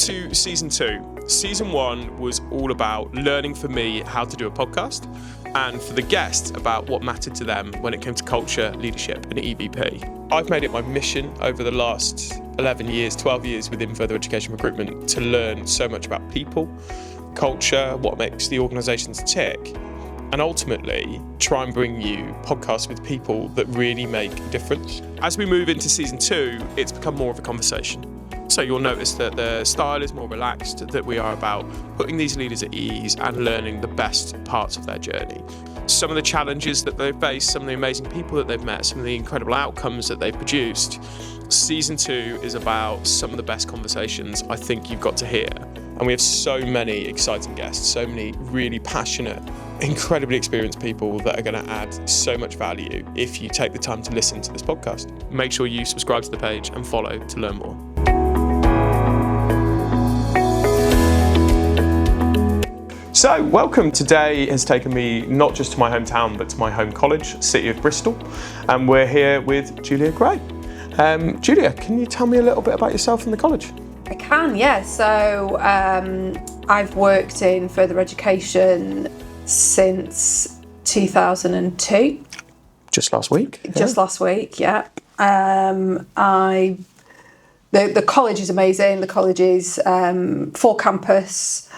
to season 2. Season 1 was all about learning for me how to do a podcast, and for the guests about what mattered to them when it came to culture, leadership and EVP. I've made it my mission over the last 11 years, 12 years within further education recruitment to learn so much about people, culture, what makes the organisations tick, and ultimately try and bring you podcasts with people that really make a difference. As we move into season 2, it's become more of a conversation. So you'll notice that the style is more relaxed, that we are about putting these leaders at ease and learning the best parts of their journey. Some of the challenges that they've faced, some of the amazing people that they've met, some of the incredible outcomes that they've produced. Season 2 is about some of the best conversations I think you've got to hear. And we have so many exciting guests, so many really passionate, incredibly experienced people that are going to add so much value if you take the time to listen to this podcast. Make sure you subscribe to the page and follow to learn more. So, welcome. Today has taken me not just to my hometown, but to my home college, city of Bristol, and we're here with Julia Gray. Julia, can you tell me a little bit about yourself and the college? I can, yeah. So, I've worked in further education since 2002. Just last week? Just last week, yeah. The college is amazing. The college is full campus.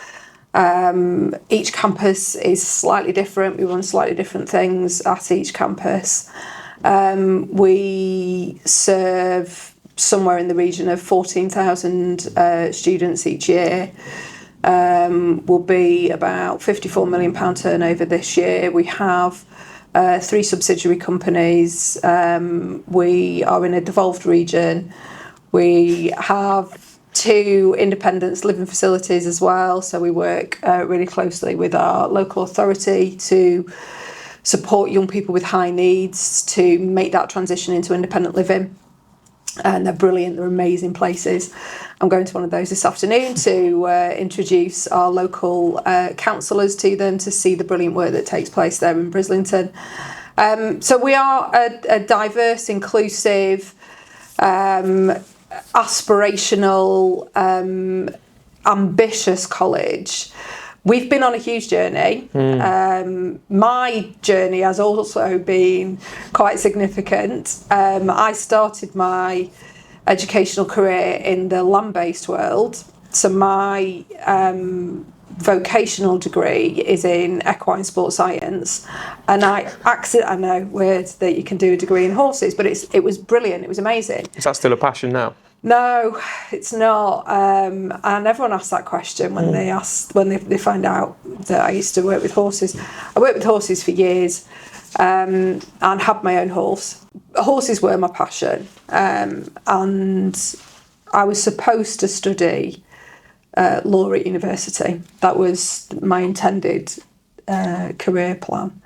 Each campus is slightly different. We run slightly different things at each campus. We serve somewhere in the region of 14,000 students each year. Will be about £54 million turnover this year. We have 3 subsidiary companies. We are in a devolved region. We have 2 independent living facilities as well, so we work really closely with our local authority to support young people with high needs to make that transition into independent living. And they're brilliant, they're amazing places. I'm going to one of those this afternoon to introduce our local councillors to them to see the brilliant work that takes place there in Brislington. So we are a diverse, inclusive, aspirational, ambitious college. We've been on a huge journey. My journey has also been quite significant. I started my educational career in the land-based world. So my vocational degree is in equine sport science, and I know weird that you can do a degree in horses, but it was brilliant. It was amazing. Is that still a passion now? No, it's not. And everyone asks that question when they find out that I used to work with horses. I worked with horses for years and had my own horse. Horses were my passion, and I was supposed to study law at university. That was my intended career plan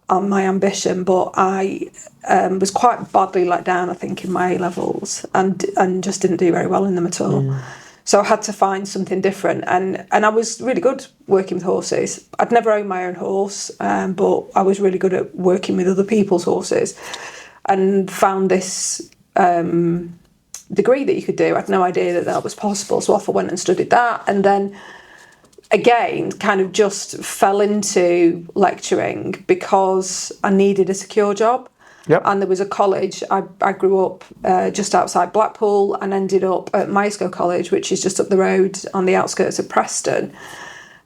and my ambition, but I was quite badly let down, I think, in my A-levels and just didn't do very well in them at all. So I had to find something different, and I was really good working with horses. I'd never owned my own horse, but I was really good at working with other people's horses, and found this degree that you could do. I had no idea that was possible, so off I went and studied that, and then again kind of just fell into lecturing because I needed a secure job. Yep. And there was a college, I grew up just outside Blackpool and ended up at Mysco College, which is just up the road on the outskirts of Preston,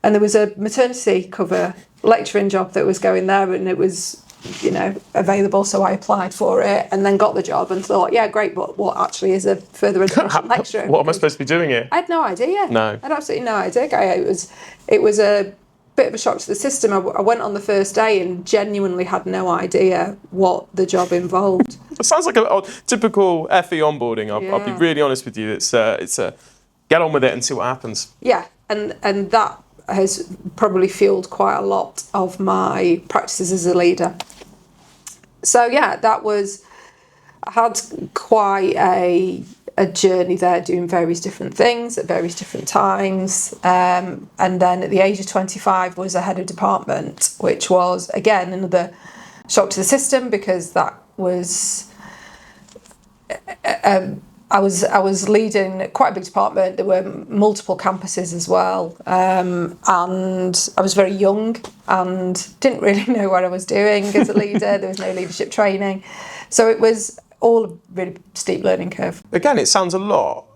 and there was a maternity cover lecturing job that was going there, and it was available, so I applied for it and then got the job and thought, yeah, great, but what actually is a further education lecturer? What am I supposed to be doing here? I had no idea. No. I had absolutely no idea. It was a bit of a shock to the system. I went on the first day and genuinely had no idea what the job involved. It sounds like a typical FE onboarding. I'll be really honest with you. It's a get on with it and see what happens. Yeah, and that has probably fueled quite a lot of my practices as a leader. So yeah, I had quite a journey there, doing various different things at various different times. And then at the age of 25 was a head of department, which was, again, another shock to the system, because that was I was leading quite a big department. There were multiple campuses as well, and I was very young and didn't really know what I was doing as a leader. There was no leadership training, so it was all a really steep learning curve. Again, it sounds a lot.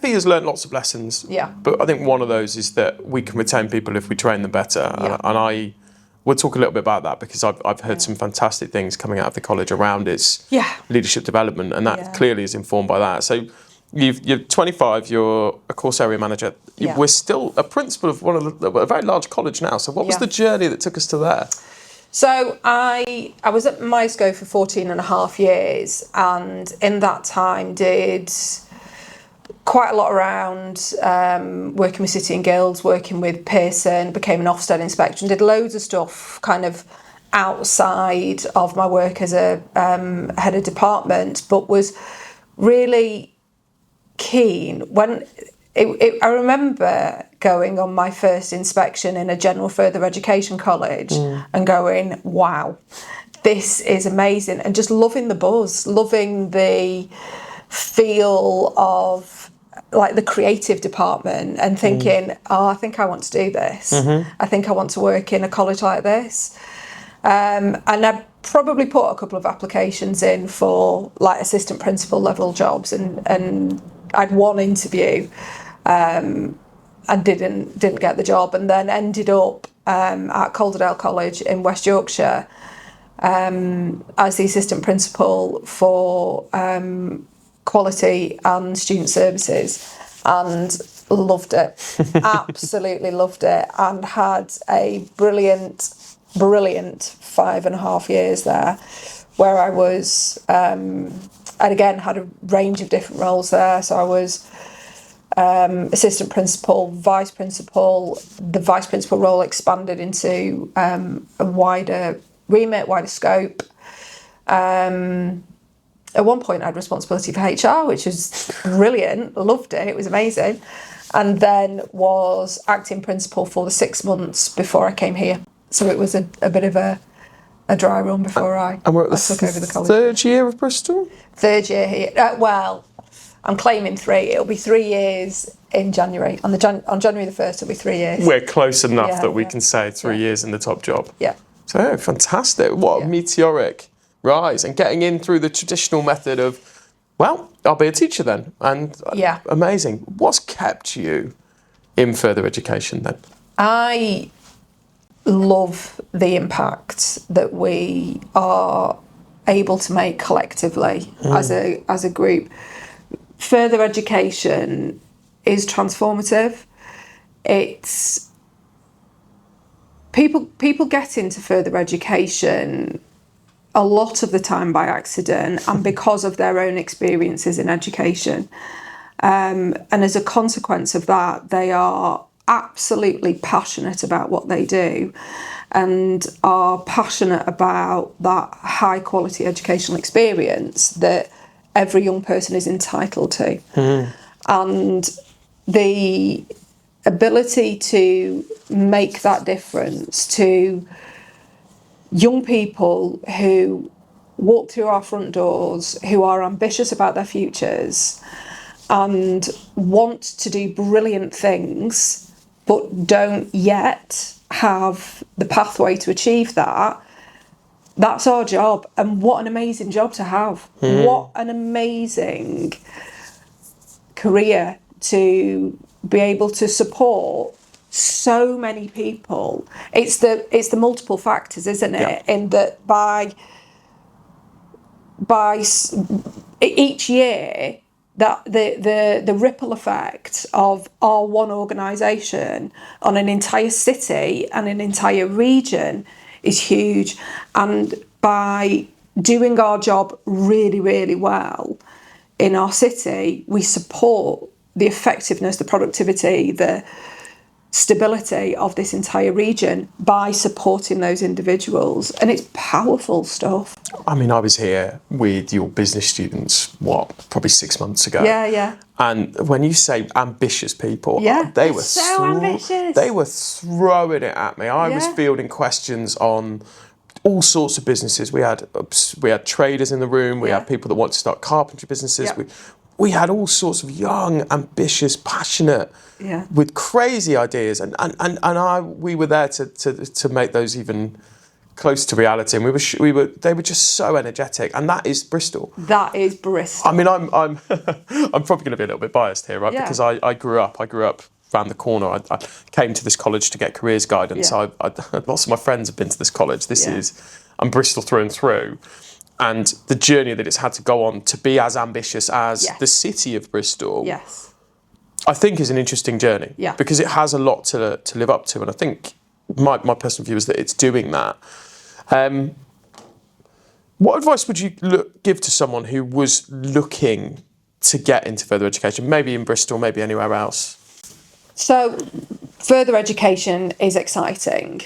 FE has learned lots of lessons, Yeah. but I think one of those is that we can retain people if we train them better, and we'll talk a little bit about that because I've heard some fantastic things coming out of the college around its leadership development, and that clearly is informed by that. So you're 25, you're a course area manager. We're still a principal of a very large college now. So what was the journey that took us to there? So I was at MySco for 14 and a half years, and in that time did quite a lot around working with City and Guilds, working with Pearson, became an Ofsted inspector, and did loads of stuff kind of outside of my work as a head of department, but was really keen when I remember going on my first inspection in a general further education college and going, wow, this is amazing, and just loving the buzz, loving the feel of like the creative department, and thinking, I think I want to do this. I think I want to work in a college like this. And I probably put a couple of applications in for like assistant principal level jobs, and I'd one interview and didn't get the job, and then ended up at Calderdale College in West Yorkshire as the assistant principal for quality and student services, and loved it. Absolutely loved it, and had a brilliant 5.5 years there, where I was and again had a range of different roles there. So I was assistant principal, vice principal. The vice principal role expanded into a wider remit, wider scope. At one point I had responsibility for HR, which was brilliant. Loved it. It was amazing. And then was acting principal for the 6 months before I came here. So it was a bit of a dry run before I took over the college. Third year of Bristol? Third year here. Well, I'm claiming 3. It'll be 3 years in January. On January the 1st, it'll be 3 years. We're close enough that we can say 3 years in the top job. Yeah. So fantastic. What a meteoric rise, and getting in through the traditional method of, well, I'll be a teacher then. And amazing. What's kept you in further education then? I love the impact that we are able to make collectively as a group. Further education is transformative. It's people get into further education a lot of the time by accident and because of their own experiences in education. And as a consequence of that, they are absolutely passionate about what they do and are passionate about that high quality educational experience that every young person is entitled to. And the ability to make that difference to young people who walk through our front doors, who are ambitious about their futures and want to do brilliant things but don't yet have the pathway to achieve that, that's our job. And what an amazing job to have. What an amazing career to be able to support so many people. It's the multiple factors, isn't it? In that by each year, that the ripple effect of our one organisation on an entire city and an entire region is huge. And by doing our job really, really well in our city, we support the effectiveness, the productivity, the stability of this entire region by supporting those individuals. And it's powerful stuff. I mean, I was here with your business students, probably 6 months ago. Yeah. And when you say ambitious people, they were so ambitious. They were throwing it at me. I was fielding questions on all sorts of businesses. We had traders in the room. We had people that wanted to start carpentry businesses. we had all sorts of young, ambitious, passionate, with crazy ideas, and we were there to make those even close to reality, and they were just so energetic, and that is Bristol. That is Bristol. I mean, I'm I'm probably going to be a little bit biased here, right? Because I grew up around the corner. I came to this college to get careers guidance. I lots of my friends have been to this college. I'm Bristol through and through. And the journey that it's had to go on to be as ambitious as the city of Bristol, I think is an interesting journey. Because it has a lot to live up to. And I think my personal view is that it's doing that. What advice would you give to someone who was looking to get into further education, maybe in Bristol, maybe anywhere else? So, further education is exciting.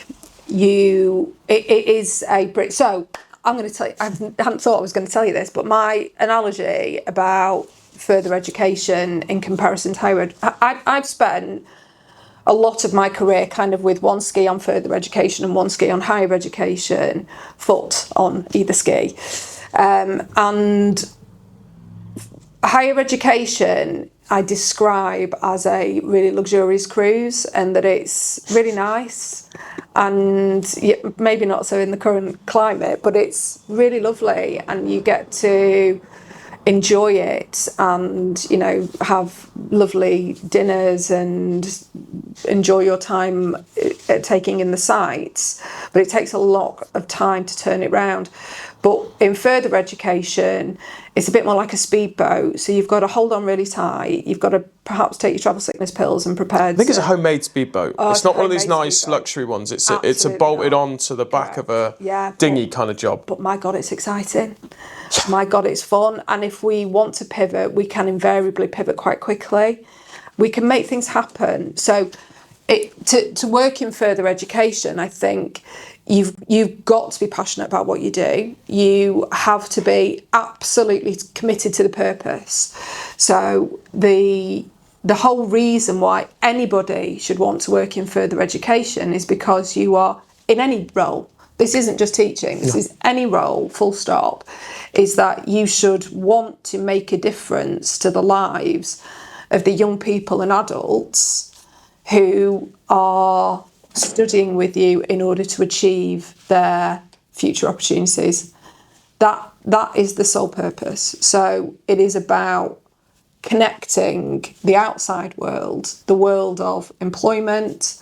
It is so I'm going to tell you, I hadn't thought I was going to tell you this, but my analogy about further education in comparison to higher ed, I've spent a lot of my career kind of with one ski on further education and one ski on higher education, foot on either ski. And higher education I describe as a really luxurious cruise, and that it's really nice, and maybe not so in the current climate, but it's really lovely, and you get to enjoy it and, you know, have lovely dinners and enjoy your time taking in the sights, but it takes a lot of time to turn it round. But in further education, it's a bit more like a speedboat. So you've got to hold on really tight. You've got to perhaps take your travel sickness pills and prepare. I think it's a homemade speedboat. It's not one of these nice luxury ones. It's a bolted on to the back of a dinghy kind of job. But my God, it's exciting. My God, it's fun. And if we want to pivot, we can invariably pivot quite quickly. We can make things happen. So to work in further education, I think you've got to be passionate about what you do. You have to be absolutely committed to the purpose. So the whole reason why anybody should want to work in further education is because you are in any role. This isn't just teaching, this is any role, full stop, is that you should want to make a difference to the lives of the young people and adults who are studying with you in order to achieve their future opportunities. That is the sole purpose. So it is about connecting the outside world, the world of employment,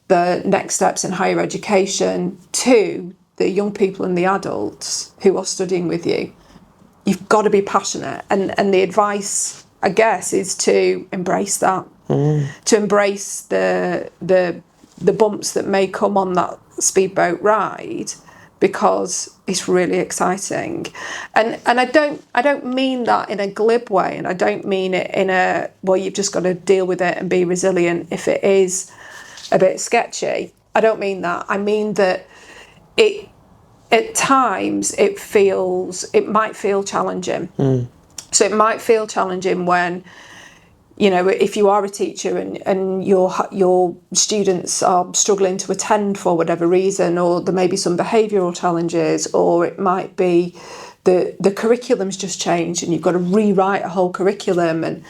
the next steps in higher education, to the young people and the adults who are studying with you. You've got to be passionate, and the advice, I guess, is to embrace that, to embrace the bumps that may come on that speedboat ride, because it's really exciting. And I don't mean that in a glib way, and I don't mean it in a, well, you've just got to deal with it and be resilient if it is a bit sketchy. I don't mean that. I mean that at times it might feel challenging. So it might feel challenging when, you know, if you are a teacher and your students are struggling to attend for whatever reason, or there may be some behavioural challenges, or it might be the curriculum's just changed and you've got to rewrite a whole curriculum, and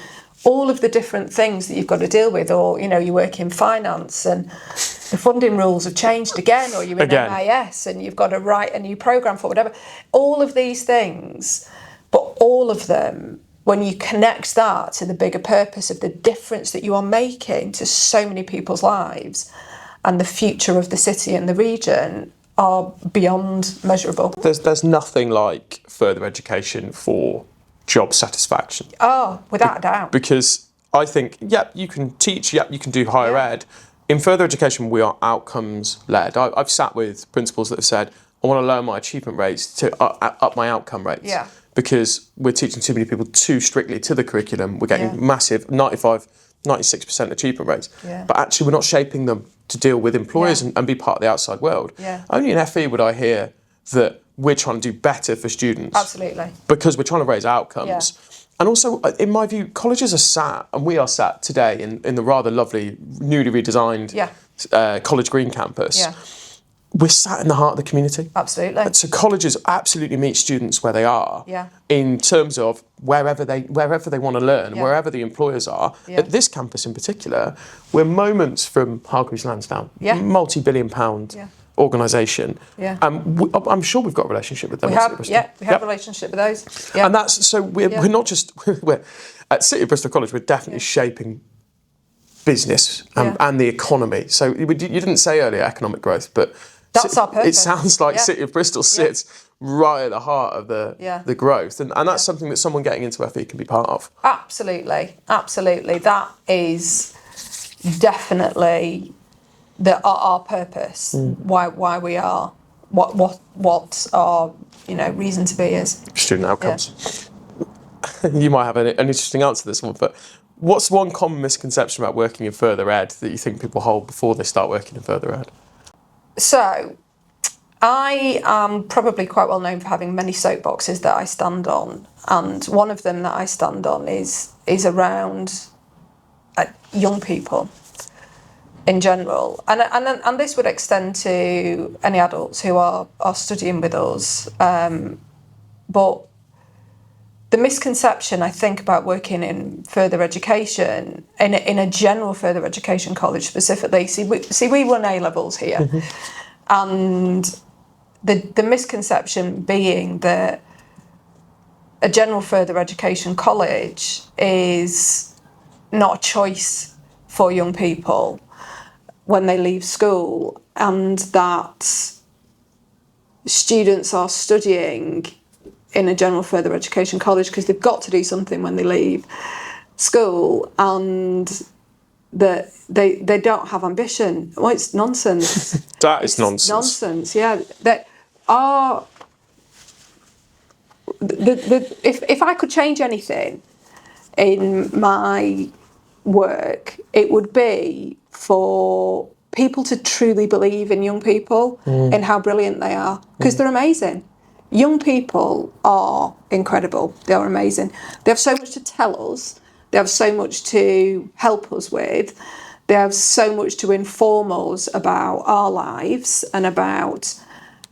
all of the different things that you've got to deal with. Or, you know, you work in finance and the funding rules have changed again, or you're in MIS and you've got to write a new programme for whatever. All of these things, but all of them, when you connect that to the bigger purpose of the difference that you are making to so many people's lives and the future of the city and the region, are beyond measurable. There's nothing like further education for job satisfaction. Oh, without a doubt. Because I think, you can teach, you can do higher ed. In further education, we are outcomes led. I've sat with principals that have said, I want to lower my achievement rates to up my outcome rates. Yeah. Because we're teaching too many people too strictly to the curriculum. We're getting massive 96% achievement rates. Yeah. But actually, we're not shaping them to deal with employers and be part of the outside world. Yeah. Only in FE would I hear that we're trying to do better for students. Absolutely. Because we're trying to raise outcomes. Yeah. And also, in my view, colleges are sat, and we are sat today in the rather lovely, newly redesigned College Green campus. Yeah. we're sat in the heart of the community. Absolutely. So colleges absolutely meet students where they are, in terms of wherever they want to learn, wherever the employers are. At this campus in particular, we're moments from Hargreaves Lansdown, multi-billion-pound organisation. I'm sure we've got a relationship with them. We have a relationship with those. And that's so we're not just we're at City of Bristol College. We're definitely shaping business and the economy. So you didn't say earlier economic growth, but that's our purpose. It sounds like City of Bristol sits right at the heart of the growth, and that's something that someone getting into FE can be part of. Absolutely. That is definitely our purpose. Why we are what our reason to be is. Student outcomes. You might have an interesting answer to this one, but what's one common misconception about working in further ed that you think people hold before they start working in further ed? So, I am probably quite well known for having many soapboxes that I stand on, and one of them that I stand on is around young people in general, and this would extend to any adults who are studying with us, but the misconception I think about working in further education, in a general further education college specifically, we run A-levels here, and the misconception being that a general further education college is not a choice for young people when they leave school, and that students are studying in a general further education college because they've got to do something when they leave school, and that they don't have ambition. Well, it's nonsense. That is nonsense. Nonsense, yeah. That are if I could change anything in my work, it would be for people to truly believe in young people, in how brilliant they are, because they're amazing. Young people are incredible. They are amazing. They have so much to tell us. They have so much to help us with. They have so much to inform us about our lives and about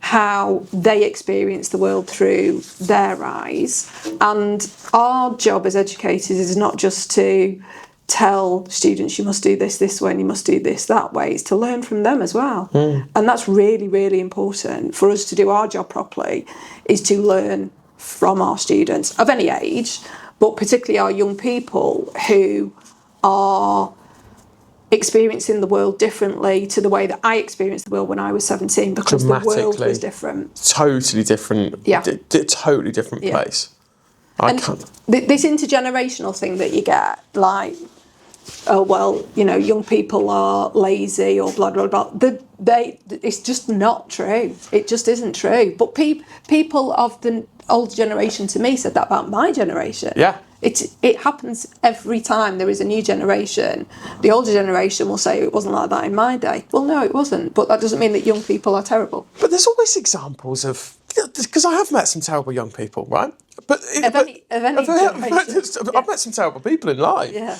how they experience the world through their eyes. And our job as educators is not just to tell students you must do this way and you must do this that way. It's to learn from them as well. And that's really, really important for us to do our job properly, is to learn from our students of any age, but particularly our young people who are experiencing the world differently to the way that I experienced the world when I was 17, because the world was different. Totally different. Yeah. Totally different place. This intergenerational thing that you get, like, oh, well, young people are lazy or blah, blah, blah. It's just not true. It just isn't true. But people of the older generation to me said that about my generation. Yeah. It happens every time there is a new generation. The older generation will say it wasn't like that in my day. Well, no, it wasn't. But that doesn't mean that young people are terrible. But there's always examples of, because I have met some terrible young people, right? But I've met some terrible people in life. Yeah.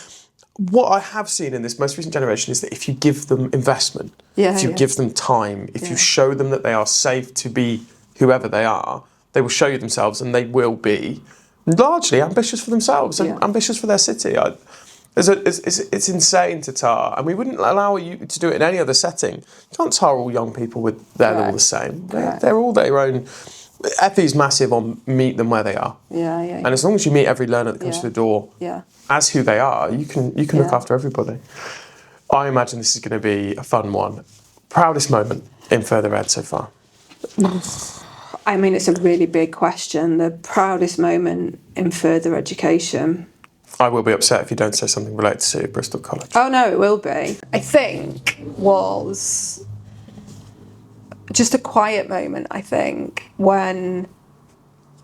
What I have seen in this most recent generation is that if you give them investment, if you give them time, if you show them that they are safe to be whoever they are, they will show you themselves, and they will be largely ambitious for themselves and ambitious for their city. It's insane to tar, and we wouldn't allow you to do it in any other setting. You can't tar all young people with they're all the same. They're all their own. FE's massive on meet them where they are. And as long as you meet every learner that comes to the door as who they are, you can look after everybody. I imagine this is going to be a fun one. Proudest moment in further ed so far? I mean, it's a really big question. The proudest moment in further education. I will be upset if you don't say something related to Bristol College. Oh no, it will be. I think was just a quiet moment, I think, when,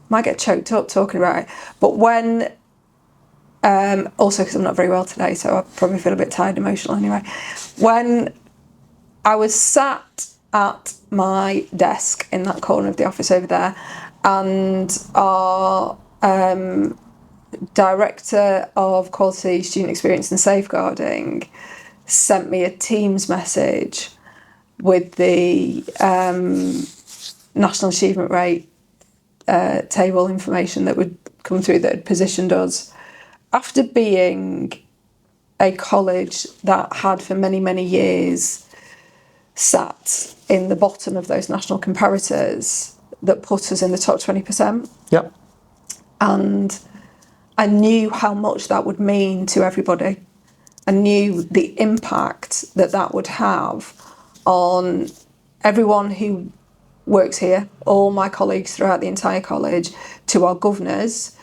might get choked up talking about it, but when, also because I'm not very well today, so I probably feel a bit tired, emotional anyway, when I was sat at my desk in that corner of the office over there, and our Director of Quality, Student Experience and Safeguarding sent me a Teams message with the national achievement rate table information that would come through that had positioned us. After being a college that had for many, many years sat in the bottom of those national comparators that put us in the top 20%. Yep. And I knew how much that would mean to everybody. I knew the impact that that would have on everyone who works here, all my colleagues throughout the entire college, to our governors,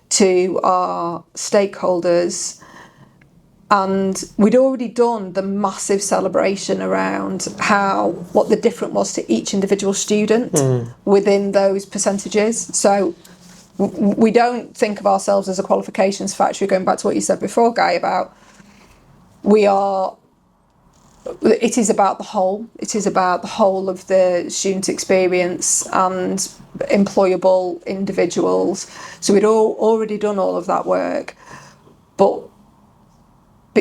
to our stakeholders. And we'd already done the massive celebration around what the difference was to each individual student within those percentages. So we don't think of ourselves as a qualifications factory, going back to what you said before, Guy, about it is about the whole. It is about the whole of the student experience and employable individuals. So we'd already done all of that work. But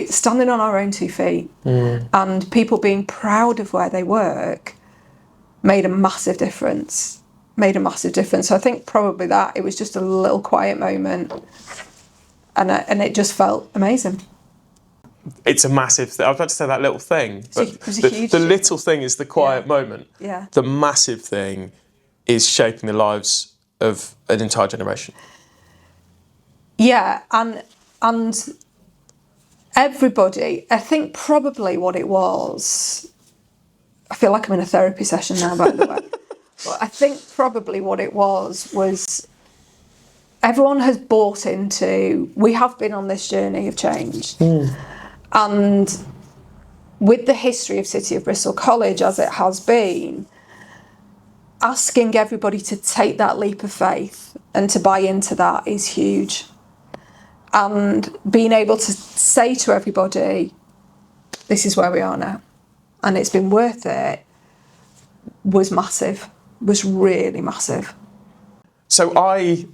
standing on our own 2 feet and people being proud of where they work made a massive difference. So I think probably that it was just a little quiet moment, and it just felt amazing. It's a massive thing. I was about to say that little thing, but It was a huge the little thing is the quiet moment. Yeah. The massive thing is shaping the lives of an entire generation. Yeah, and everybody, I think probably what it was, I feel like I'm in a therapy session now, by the way. But I think probably what it was everyone has bought into, we have been on this journey of change. And with the history of City of Bristol College as it has been, asking everybody to take that leap of faith and to buy into that is huge. And being able to say to everybody, this is where we are now, and it's been worth it, was massive, was really massive. So I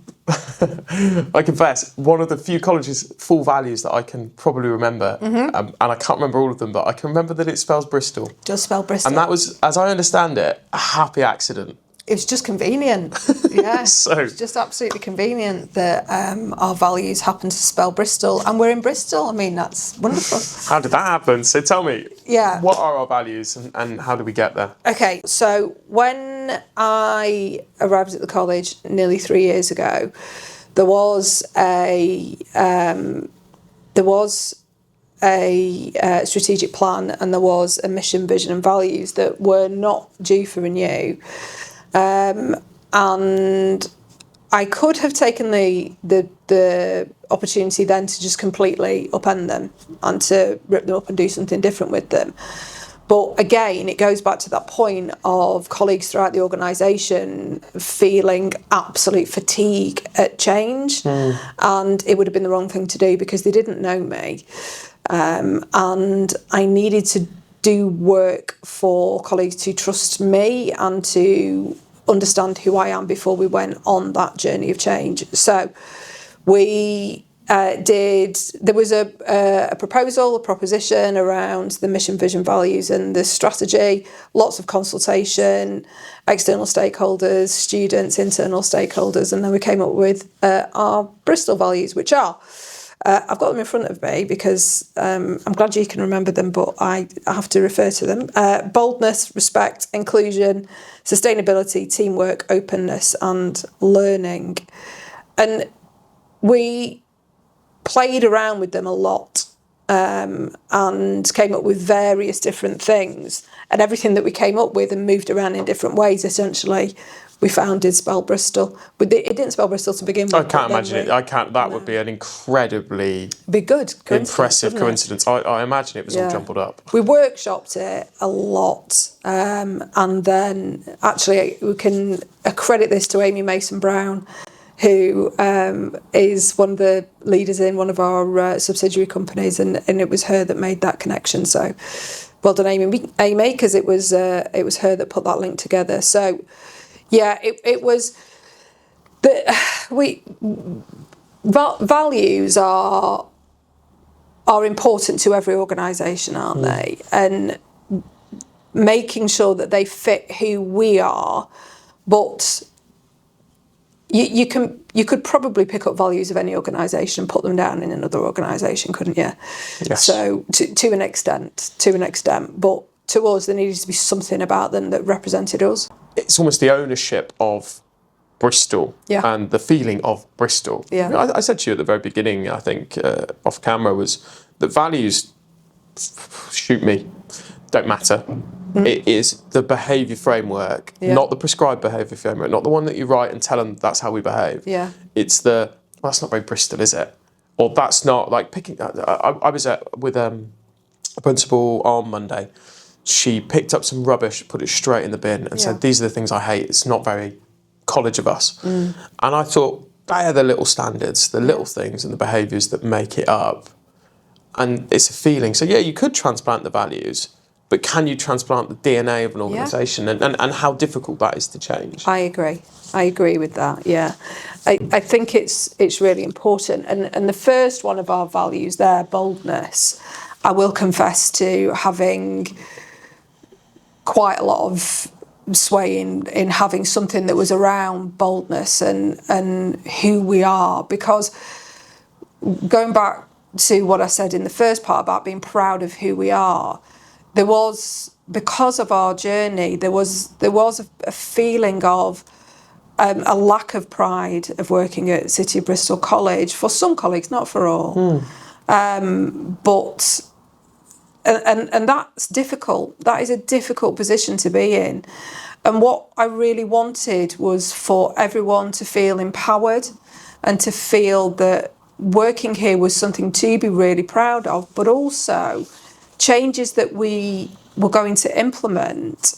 confess, one of the few colleges' full values that I can probably remember, and I can't remember all of them, but I can remember that it spells Bristol. Does spell Bristol. And that was, as I understand it, a happy accident. It was just convenient. Yeah, So it was just absolutely convenient that our values happen to spell Bristol, and we're in Bristol. I mean, that's wonderful. how did that happen? So tell me, Yeah. what are our values and how do we get there? Okay, so when I arrived at the college nearly 3 years ago, there was a strategic plan, and there was a mission, vision, and values that were not due for renew. And I could have taken the opportunity then to just completely upend them and to rip them up and do something different with them. But again, it goes back to that point of colleagues throughout the organisation feeling absolute fatigue at change. And it would have been the wrong thing to do because they didn't know me. And I needed to do work for colleagues to trust me and to understand who I am before we went on that journey of change. So we there was a proposition around the mission, vision, values and the strategy, lots of consultation, external stakeholders, students, internal stakeholders, and then we came up with our Bristol values, which are, I've got them in front of me because I'm glad you can remember them, but I have to refer to them. Boldness, respect, inclusion, sustainability, teamwork, openness and learning. And we played around with them a lot and came up with various different things. And everything that we came up with and moved around in different ways, essentially, we found did spell Bristol. But it didn't spell Bristol to begin with. I can't imagine it. I can't. That would be an incredibly impressive coincidence. I imagine it was all jumbled up. We workshopped it a lot, and then actually we can accredit this to Amy Mason-Brown, who is one of the leaders in one of our subsidiary companies, and it was her that made that connection. So, well done, Amy, because it was her that put that link together. So, yeah, it was values are important to every organisation, aren't they? And making sure that they fit who we are, but you could probably pick up values of any organisation and put them down in another organisation, couldn't you? Yes. So to an extent, but to us, there needed to be something about them that represented us. It's almost the ownership of Bristol and the feeling of Bristol. Yeah. I said to you at the very beginning, I think, off camera, was that values, shoot me, don't matter. It is the behaviour framework, not the prescribed behaviour framework, not the one that you write and tell them that's how we behave. Yeah. It's well, that's not very Bristol, is it? Or that's not like picking. I was with a principal on Monday. She picked up some rubbish, put it straight in the bin, and said, "These are the things I hate. It's not very college of us." And I thought, they are the little standards, the little things and the behaviours that make it up. And it's a feeling. So yeah, you could transplant the values, but can you transplant the DNA of an organisation and how difficult that is to change? I agree with that, yeah. I think it's really important. And the first one of our values there, boldness, I will confess to having quite a lot of sway in having something that was around boldness and who we are, because going back to what I said in the first part about being proud of who we are, there was, because of our journey, there was a feeling of a lack of pride of working at City of Bristol College for some colleagues, not for all. But that's difficult. That is a difficult position to be in. And what I really wanted was for everyone to feel empowered and to feel that working here was something to be really proud of, but also changes that we were going to implement.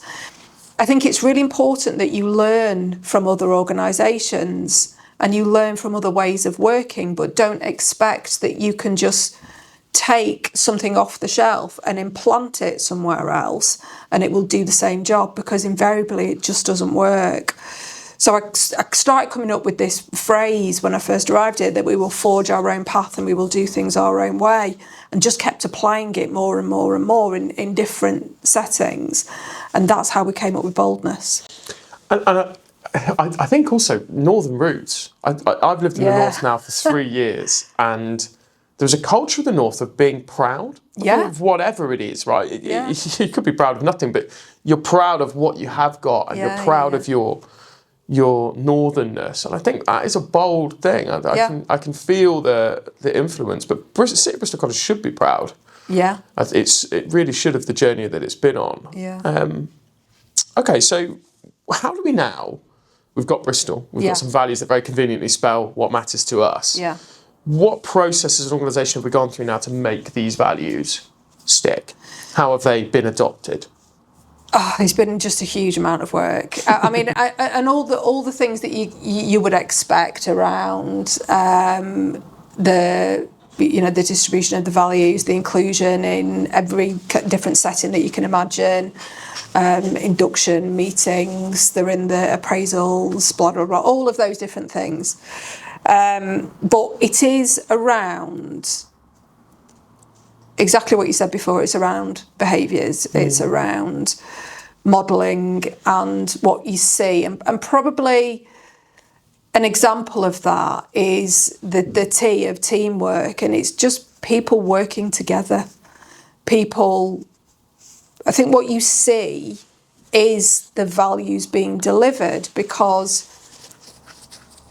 I think it's really important that you learn from other organisations and you learn from other ways of working, but don't expect that you can just take something off the shelf and implant it somewhere else and it will do the same job, because invariably it just doesn't work. So I started coming up with this phrase when I first arrived here, that we will forge our own path and we will do things our own way, and just kept applying it more and more and more in different settings. And that's how we came up with boldness. And I think also northern roots. I've lived in the north now for 3 years, and there's a culture of the north of being proud of whatever it is, right? You could be proud of nothing, but you're proud of what you have got, and you're proud of your northernness, and I think that is a bold thing. I can feel the influence, but City of Bristol College should be proud. Yeah, it really should have the journey that it's been on. Yeah. Okay, so how do we now? We've got Bristol. We've got some values that very conveniently spell what matters to us. Yeah. What process as an organisation have we gone through now to make these values stick? How have they been adopted? Oh, it's been just a huge amount of work. I mean, and all the things that you would expect around the distribution of the values, the inclusion in every different setting that you can imagine, induction meetings, they're in the appraisals, blah blah blah, all of those different things. But it is around exactly what you said before. It's around behaviours. It's around modelling and what you see. And probably an example of that is the T of teamwork. And it's just people working together. I think what you see is the values being delivered because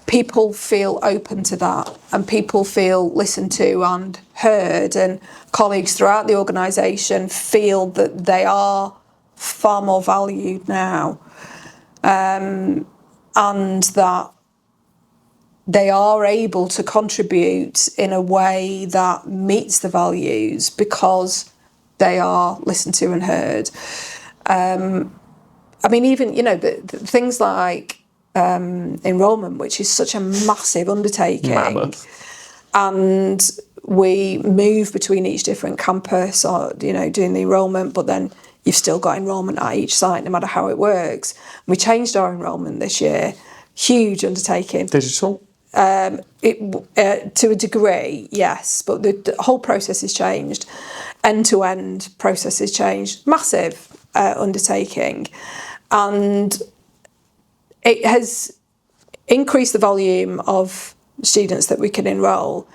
people feel open to that and people feel listened to and heard, and colleagues throughout the organisation feel that they are far more valued now, and that they are able to contribute in a way that meets the values because they are listened to and heard. I mean, even, the things like enrolment, which is such a massive undertaking. Mammoth. And we move between each different campus or, doing the enrolment, but then you've still got enrolment at each site, no matter how it works. We changed our enrolment this year. Huge undertaking. Digital? To a degree, yes, but the whole process has changed. End-to-end process has changed. Massive. undertaking, and it has increased the volume of students that we can enrol,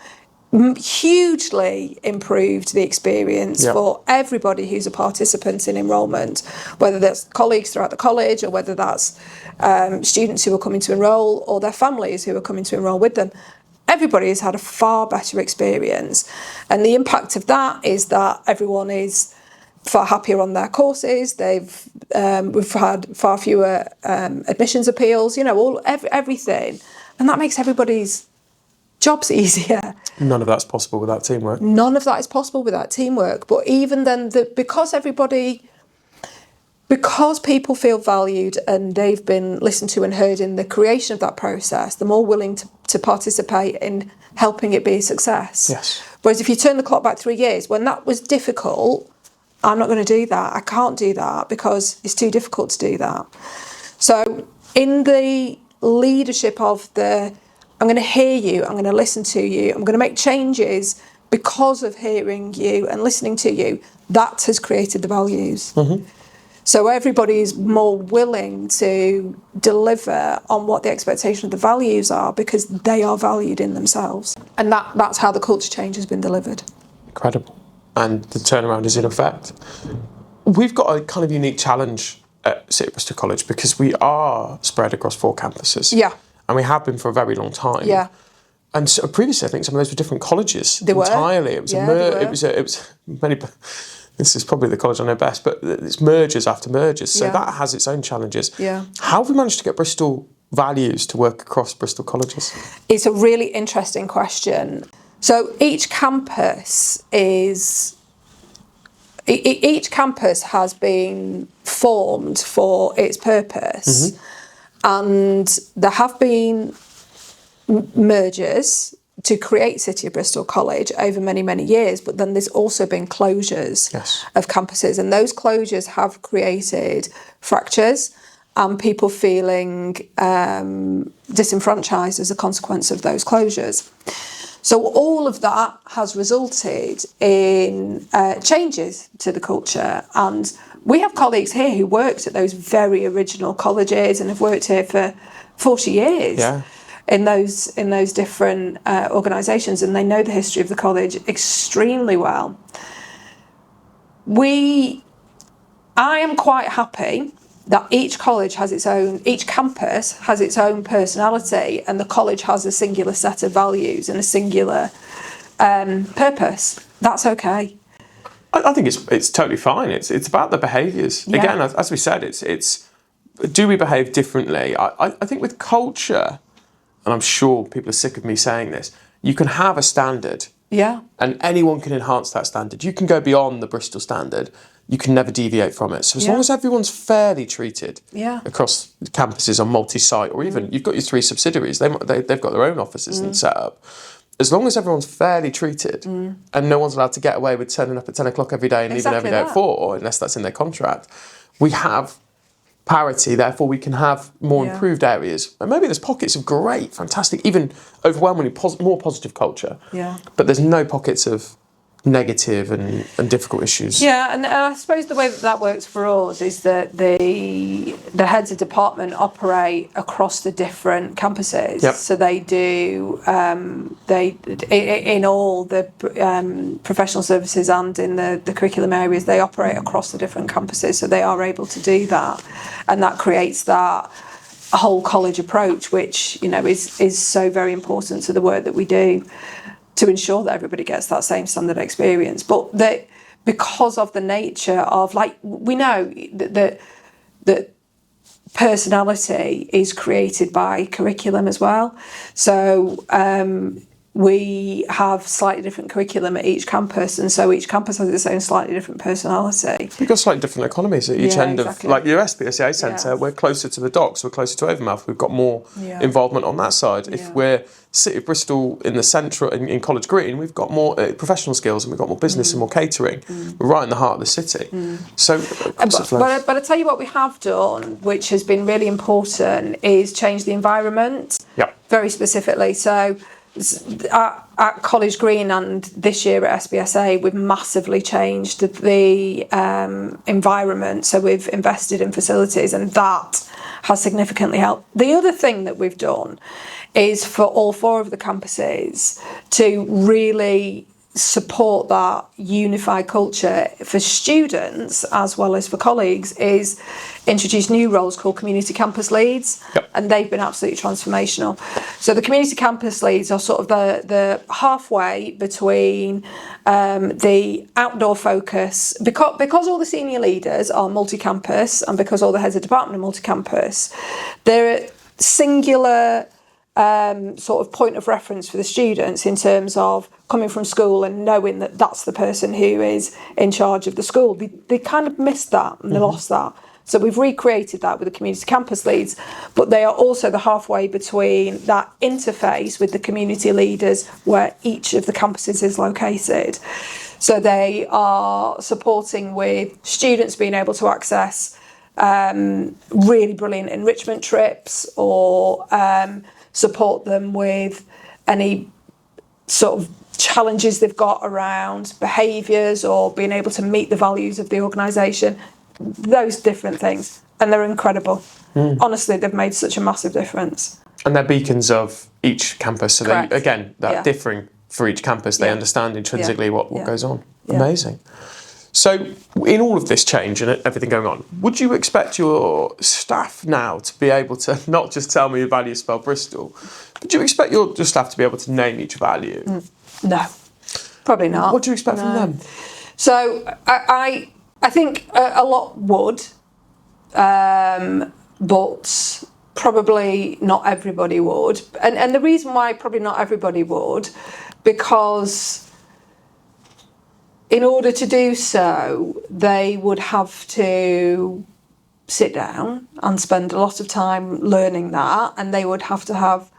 hugely improved the experience for everybody who's a participant in enrolment, whether that's colleagues throughout the college or whether that's students who are coming to enrol or their families who are coming to enrol with them. Everybody has had a far better experience, and the impact of that is that everyone is far happier on their courses. We've had far fewer admissions appeals, everything, and that makes everybody's jobs easier. None of that's possible without teamwork. None of that is possible without teamwork. But even then, because people feel valued and they've been listened to and heard in the creation of that process, they're more willing to participate in helping it be a success. Yes. Whereas if you turn the clock back 3 years, when that was difficult, I'm not going to do that. I can't do that because it's too difficult to do that. So in the leadership of I'm going to hear you, I'm going to listen to you, I'm going to make changes because of hearing you and listening to you, that has created the values. Mm-hmm. So everybody is more willing to deliver on what the expectation of the values are because they are valued in themselves. And that's how the culture change has been delivered. Incredible. And the turnaround is in effect. We've got a kind of unique challenge at City Bristol College because we are spread across 4 campuses. Yeah. And we have been for a very long time. Yeah. And so previously, I think some of those were different colleges. They entirely. Were. It was many. This is probably the college I know best, but it's mergers after mergers, so that has its own challenges. Yeah. How have we managed to get Bristol values to work across Bristol colleges? It's a really interesting question. So each campus has been formed for its purpose, and there have been mergers to create City of Bristol College over many, many years, but then there's also been closures of campuses, and those closures have created fractures and people feeling disenfranchised as a consequence of those closures. So all of that has resulted in changes to the culture, and we have colleagues here who worked at those very original colleges and have worked here for 40 years. Yeah. In those different organisations, and they know the history of the college extremely well. I am quite happy that each campus has its own personality, and the college has a singular set of values and a singular purpose. That's okay. I think it's totally fine. It's about the behaviours. Yeah. Again, as we said, it's do we behave differently? I think with culture, and I'm sure people are sick of me saying this, you can have a standard. Yeah. And anyone can enhance that standard. You can go beyond the Bristol standard. You can never deviate from it. So as long as everyone's fairly treated across campuses on multi-site, or even you've got your 3 subsidiaries, they've got their own offices and set up. As long as everyone's fairly treated and no one's allowed to get away with turning up at 10 o'clock every day and leaving every day at 4, unless that's in their contract, we have parity, therefore we can have more improved areas. And maybe there's pockets of great, fantastic, even overwhelmingly more positive culture. Yeah. But there's no pockets of negative and difficult issues. Yeah, and I suppose the way that works for us is that the heads of department operate across the different campuses. Yep. So they do in all the professional services and in the curriculum areas, they operate across the different campuses, so they are able to do that, and that creates that whole college approach, which is so very important to the work that we do, to ensure that everybody gets that same standard experience. But that because of the nature of, we know that personality is created by curriculum as well. So we have slightly different curriculum at each campus, and so each campus has its own slightly different personality. We've got slightly different economies at each end of, like your SPSA Centre, we're closer to the docks, we're closer to Avonmouth, we've got more involvement on that side. If we're City of Bristol in the centre, in College Green, we've got more professional skills and we've got more business and more catering. We're right in the heart of the city. So, but I tell you what we have done, which has been really important, is change the environment very specifically. So at College Green and this year at SBSA, we've massively changed the environment. So we've invested in facilities, and that has significantly helped. The other thing that we've done is for all 4 of the campuses to really support that unified culture for students as well as for colleagues is introduce new roles called community campus leads. Yep. And they've been absolutely transformational. So the community campus leads are sort of the halfway between the outdoor focus, because all the senior leaders are multi-campus and because all the heads of department are multi-campus, they're singular sort of point of reference for the students in terms of coming from school and knowing that that's the person who is in charge of the school. They kind of missed that and they lost that. So we've recreated that with the community campus leads, but they are also the halfway between that interface with the community leaders where each of the campuses is located. So they are supporting with students being able to access really brilliant enrichment trips, or support them with any sort of challenges they've got around behaviours or being able to meet the values of the organisation, those different things. And they're incredible. Honestly, they've made such a massive difference. And they're beacons of each campus. So they, again, that differing for each campus, they understand intrinsically what goes on. Amazing. So in all of this change and everything going on, would you expect your staff now to be able to not just tell me the value spell Bristol, but do you expect your staff to be able to name each value? No, probably not. What do you expect from them? So I think a lot would, but probably not everybody would. And the reason why probably not everybody would, because in order to do so, they would have to sit down and spend a lot of time learning that, and they would have to have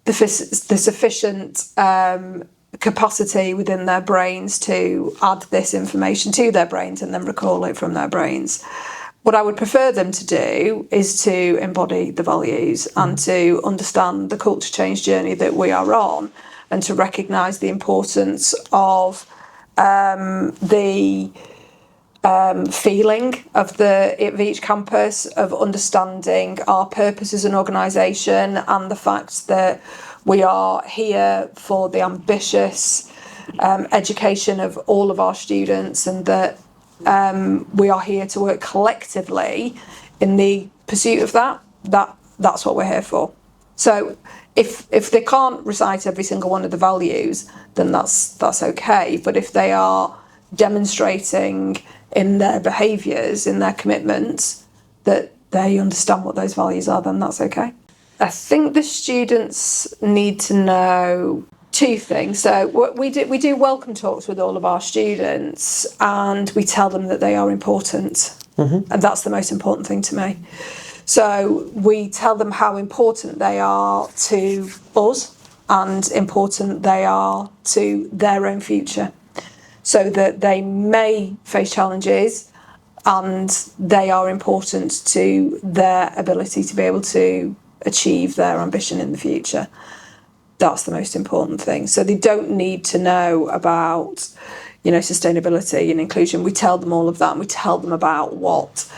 the sufficient capacity within their brains to add this information to their brains and then recall it from their brains. What I would prefer them to do is to embody the values and to understand the culture change journey that we are on, and to recognise the importance of the feeling of each campus, of understanding our purpose as an organisation, and the fact that we are here for the ambitious education of all of our students, and that we are here to work collectively in the pursuit of that's what we're here for. So if they can't recite every single one of the values, then that's okay. But if they are demonstrating in their behaviours, in their commitments, that they understand what those values are, then that's okay. I think the students need to know 2 things. So we do welcome talks with all of our students, and we tell them that they are important. And that's the most important thing to me. So we tell them how important they are to us and important they are to their own future, so that they may face challenges and they are important to their ability to be able to achieve their ambition in the future. That's the most important thing. So they don't need to know about, sustainability and inclusion. We tell them all of that, and we tell them about what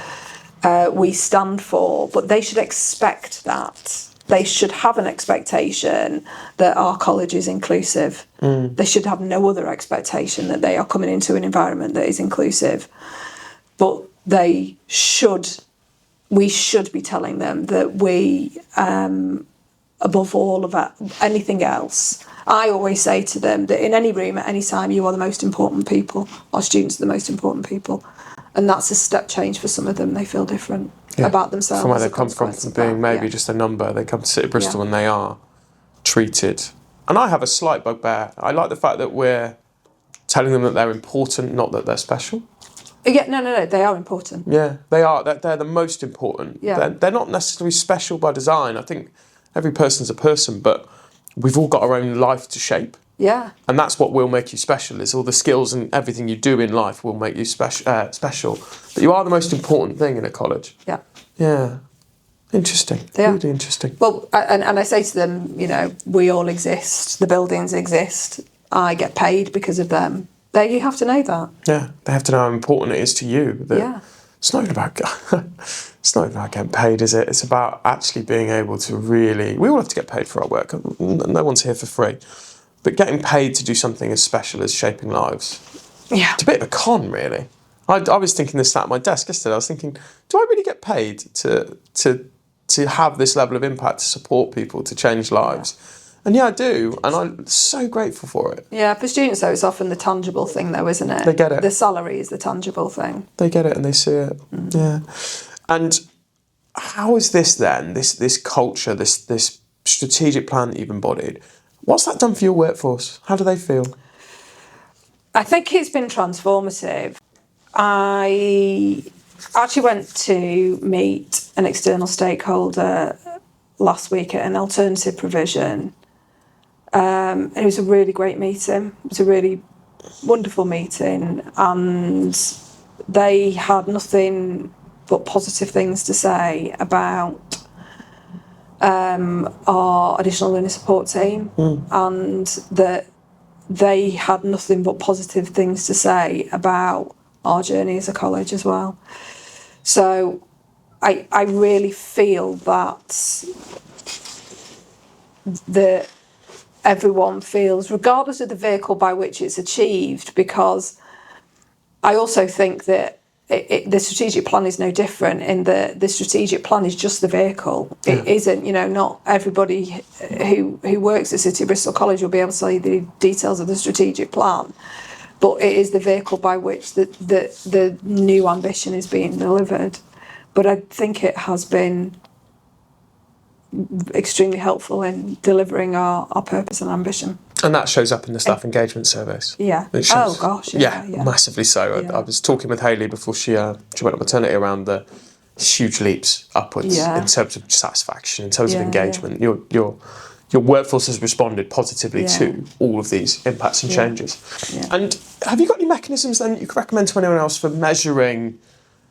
we stand for, but they should expect that. They should have an expectation that our college is inclusive. They should have no other expectation that they are coming into an environment that is inclusive. But we should be telling them that we, above all of anything else, I always say to them that in any room at any time, you are the most important people. Our students are the most important people. And that's a step change for some of them. They feel different about themselves. From where they've come from being maybe just a number. They come to sit at Bristol and they are treated. And I have a slight bugbear. I like the fact that we're telling them that they're important, not that they're special. Yeah, no, they are important. Yeah, they are. They're the most important. Yeah. They're not necessarily special by design. I think every person's a person, but we've all got our own life to shape. Yeah. And that's what will make you special, is all the skills and everything you do in life will make you special. But you are the most important thing in a college. Yeah. Yeah. Interesting. They are. Really interesting. Well, and I say to them, you know, we all exist. The buildings exist. I get paid because of them. You have to know that. Yeah, they have to know how important it is to you. That Yeah. It's not even about getting paid, is it? It's about actually being able to really. We all have to get paid for our work. No one's here for free, but getting paid to do something as special as shaping lives. Yeah. It's a bit of a con, really. I was thinking this sat at my desk yesterday. I was thinking, do I really get paid to have this level of impact, to support people, to change lives? Yeah. And yeah, I do, and I'm so grateful for it. Yeah, for students though, it's often the tangible thing though, isn't it? They get it. The salary is the tangible thing. They get it and they see it. Mm. Yeah. And how is this then, this culture, this strategic plan that you've embodied, what's that done for your workforce? How do they feel? I think it's been transformative. I actually went to meet an external stakeholder last week at an alternative provision. It was a really great meeting. It was a really wonderful meeting, and they had nothing but positive things to say about our additional learning support team, and that they had nothing but positive things to say about our journey as a college as well. So I really feel that everyone feels, regardless of the vehicle by which it's achieved, because I also think that the strategic plan is no different in the strategic plan is just the vehicle. Yeah. It isn't, not everybody who works at City of Bristol College will be able to tell you the details of the strategic plan, but it is the vehicle by which the new ambition is being delivered. But I think it has been extremely helpful in delivering our purpose and ambition. And that shows up in the staff engagement surveys. Yeah. Shows, oh gosh. Yeah, massively so. Yeah. I was talking with Hayley before she went on maternity around the huge leaps upwards in terms of satisfaction, in terms of engagement. Your workforce has responded positively to all of these impacts and changes. Yeah. And have you got any mechanisms then that you could recommend to anyone else for measuring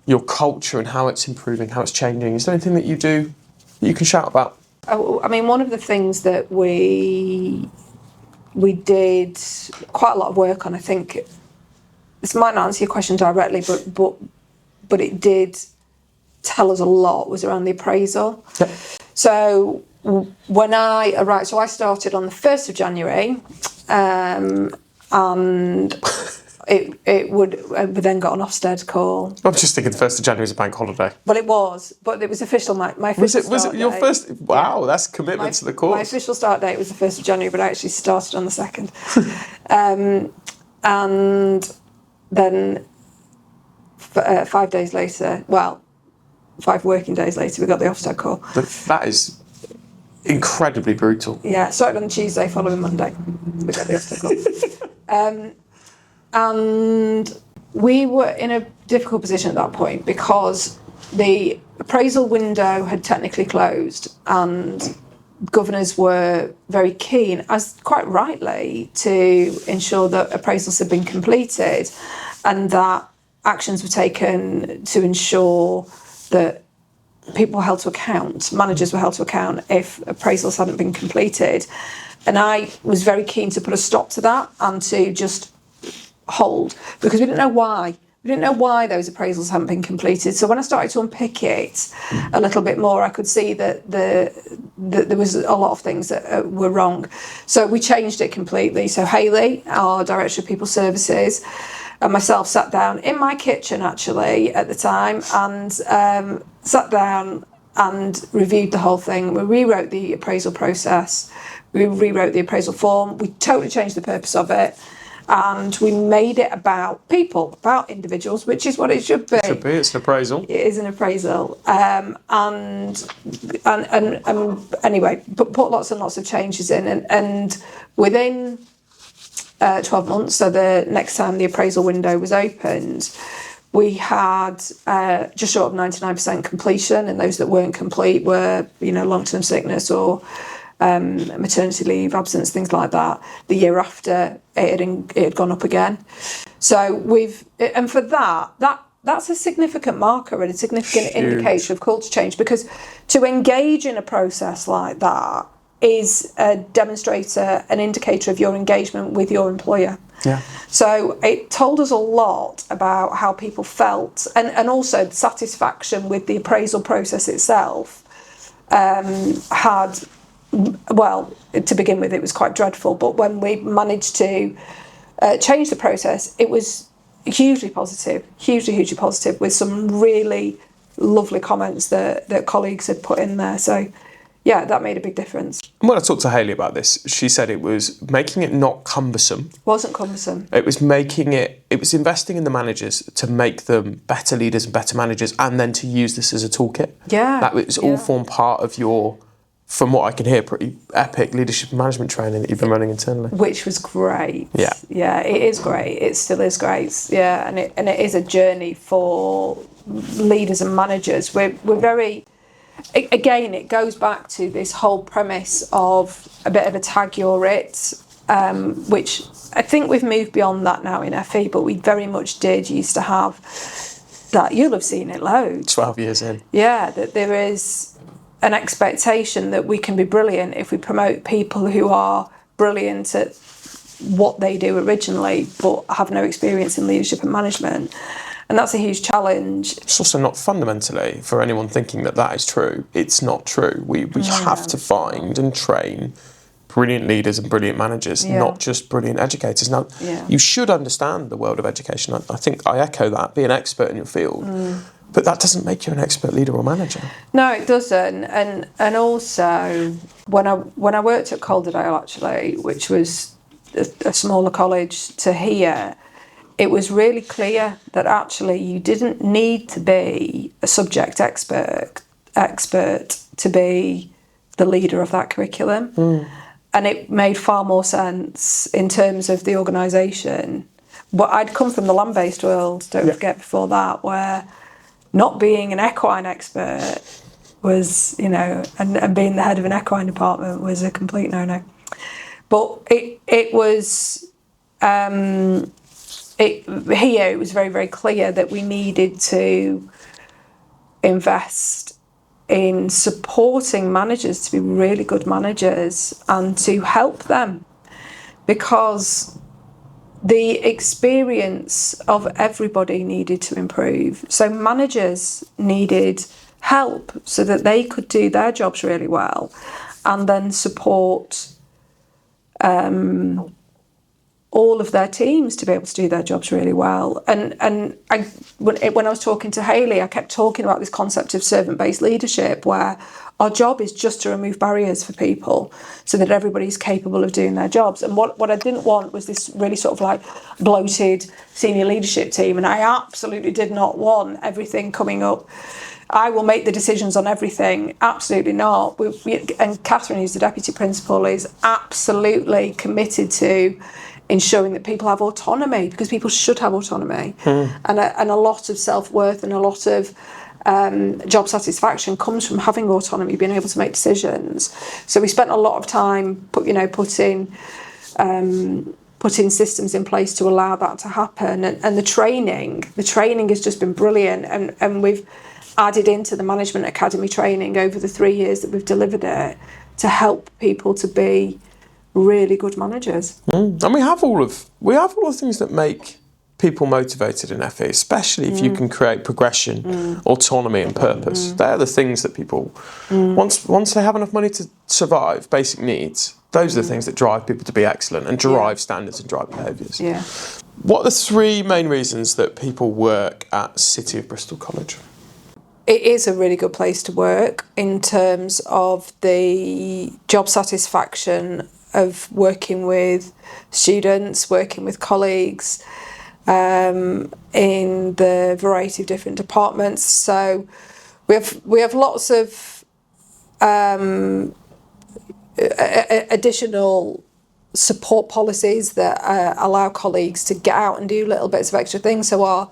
your culture and how it's improving, how it's changing? Is there anything that you do that you can shout about? I mean, one of the things that we did quite a lot of work on, I think, this might not answer your question directly, but it did tell us a lot, was around the appraisal. Yep. So when I arrived, so I started on the 1st of January, and it would then got an Ofsted call. I'm just thinking the 1st of January is a bank holiday. Well, it was, but it was official. My official was it your date, first? Wow, that's commitment to the cause. My official start date was the 1st of January, but I actually started on the 2nd. And then 5 days later, 5 working days later, we got the Ofsted call. That is incredibly brutal. Yeah, started on Tuesday, following Monday, we got the Ofsted call. And we were in a difficult position at that point because the appraisal window had technically closed, and governors were very keen, as quite rightly, to ensure that appraisals had been completed and that actions were taken to ensure that people were held to account, managers were held to account if appraisals hadn't been completed. And I was very keen to put a stop to that and to just hold, because we didn't know why. We didn't know why those appraisals hadn't been completed. So when I started to unpick it a little bit more, I could see that there was a lot of things that were wrong. So we changed it completely. So Hayley, our Director of People Services, and myself sat down in my kitchen, actually, at the time, and sat down and reviewed the whole thing. We rewrote the appraisal process. We rewrote the appraisal form. We totally changed the purpose of it. And we made it about people, about individuals, which is what it should be. It should be. It's an appraisal. It is an appraisal. And anyway, put lots and lots of changes in. And within 12 months, so the next time the appraisal window was opened, we had just short of 99% completion, and those that weren't complete were, long-term sickness or maternity leave, absence, things like that. The year after, it had gone up again. So and for that that's a significant marker and a significant Huge. indicator of culture change, because to engage in a process like that is a demonstrator, an indicator of your engagement with your employer. Yeah. So it told us a lot about how people felt, and also the satisfaction with the appraisal process itself had, well, to begin with, it was quite dreadful, but when we managed to change the process, it was hugely positive, hugely positive, with some really lovely comments that colleagues had put in there. So yeah, that made a big difference. And when I talked to Hayley about this, she said it was making it not cumbersome. Wasn't cumbersome. It was investing in the managers to make them better leaders and better managers, and then to use this as a toolkit. Yeah. That was all formed part of your, from what I can hear, pretty epic leadership and management training that you've been running internally. Which was great. Yeah. Yeah, it is great. It still is great. Yeah, and it is a journey for leaders and managers. We're very, again, it goes back to this whole premise of a bit of a tag you're it, which I think we've moved beyond that now in FE, but we very much used to have that. You'll have seen it loads. 12 years in. Yeah, that there is an expectation that we can be brilliant if we promote people who are brilliant at what they do originally but have no experience in leadership and management. And that's a huge challenge. It's also not fundamentally, for anyone thinking that is true, it's not true. We have to find and train brilliant leaders and brilliant managers, not just brilliant educators. Now, you should understand the world of education. I think I echo that, be an expert in your field. But that doesn't make you an expert leader or manager. No, it doesn't. And also, when I worked at Calderdale, actually, which was a smaller college, to here, it was really clear that actually you didn't need to be a subject expert to be the leader of that curriculum. And it made far more sense in terms of the organisation. But I'd come from the land-based world, don't forget, before that, where not being an equine expert was, and being the head of an equine department was a complete no-no. But it was, here it was very, very clear that we needed to invest in supporting managers to be really good managers and to help them, because the experience of everybody needed to improve. So managers needed help so that they could do their jobs really well, and then support all of their teams to be able to do their jobs really well. And when I was talking to Hayley, I kept talking about this concept of servant-based leadership, where our job is just to remove barriers for people so that everybody's capable of doing their jobs. And what I didn't want was this really sort of like bloated senior leadership team. And I absolutely did not want everything coming up. I will make the decisions on everything. Absolutely not. And Catherine, who's the deputy principal, is absolutely committed to ensuring that people have autonomy, because people should have autonomy. And a lot of self-worth and a lot of job satisfaction comes from having autonomy, being able to make decisions. So we spent a lot of time putting systems in place to allow that to happen. And the training has just been brilliant. And we've added into the management academy training over the 3 years that we've delivered it to help people to be really good managers. And we have all of the things that make people motivated in FE, especially if you can create progression, autonomy and purpose. They're the things that people, once they have enough money to survive, basic needs, those are the things that drive people to be excellent and drive standards and drive behaviours. Yeah. What are the three main reasons that people work at City of Bristol College? It is a really good place to work in terms of the job satisfaction of working with students, working with colleagues in the variety of different departments. So we have lots of additional support policies that allow colleagues to get out and do little bits of extra things. So our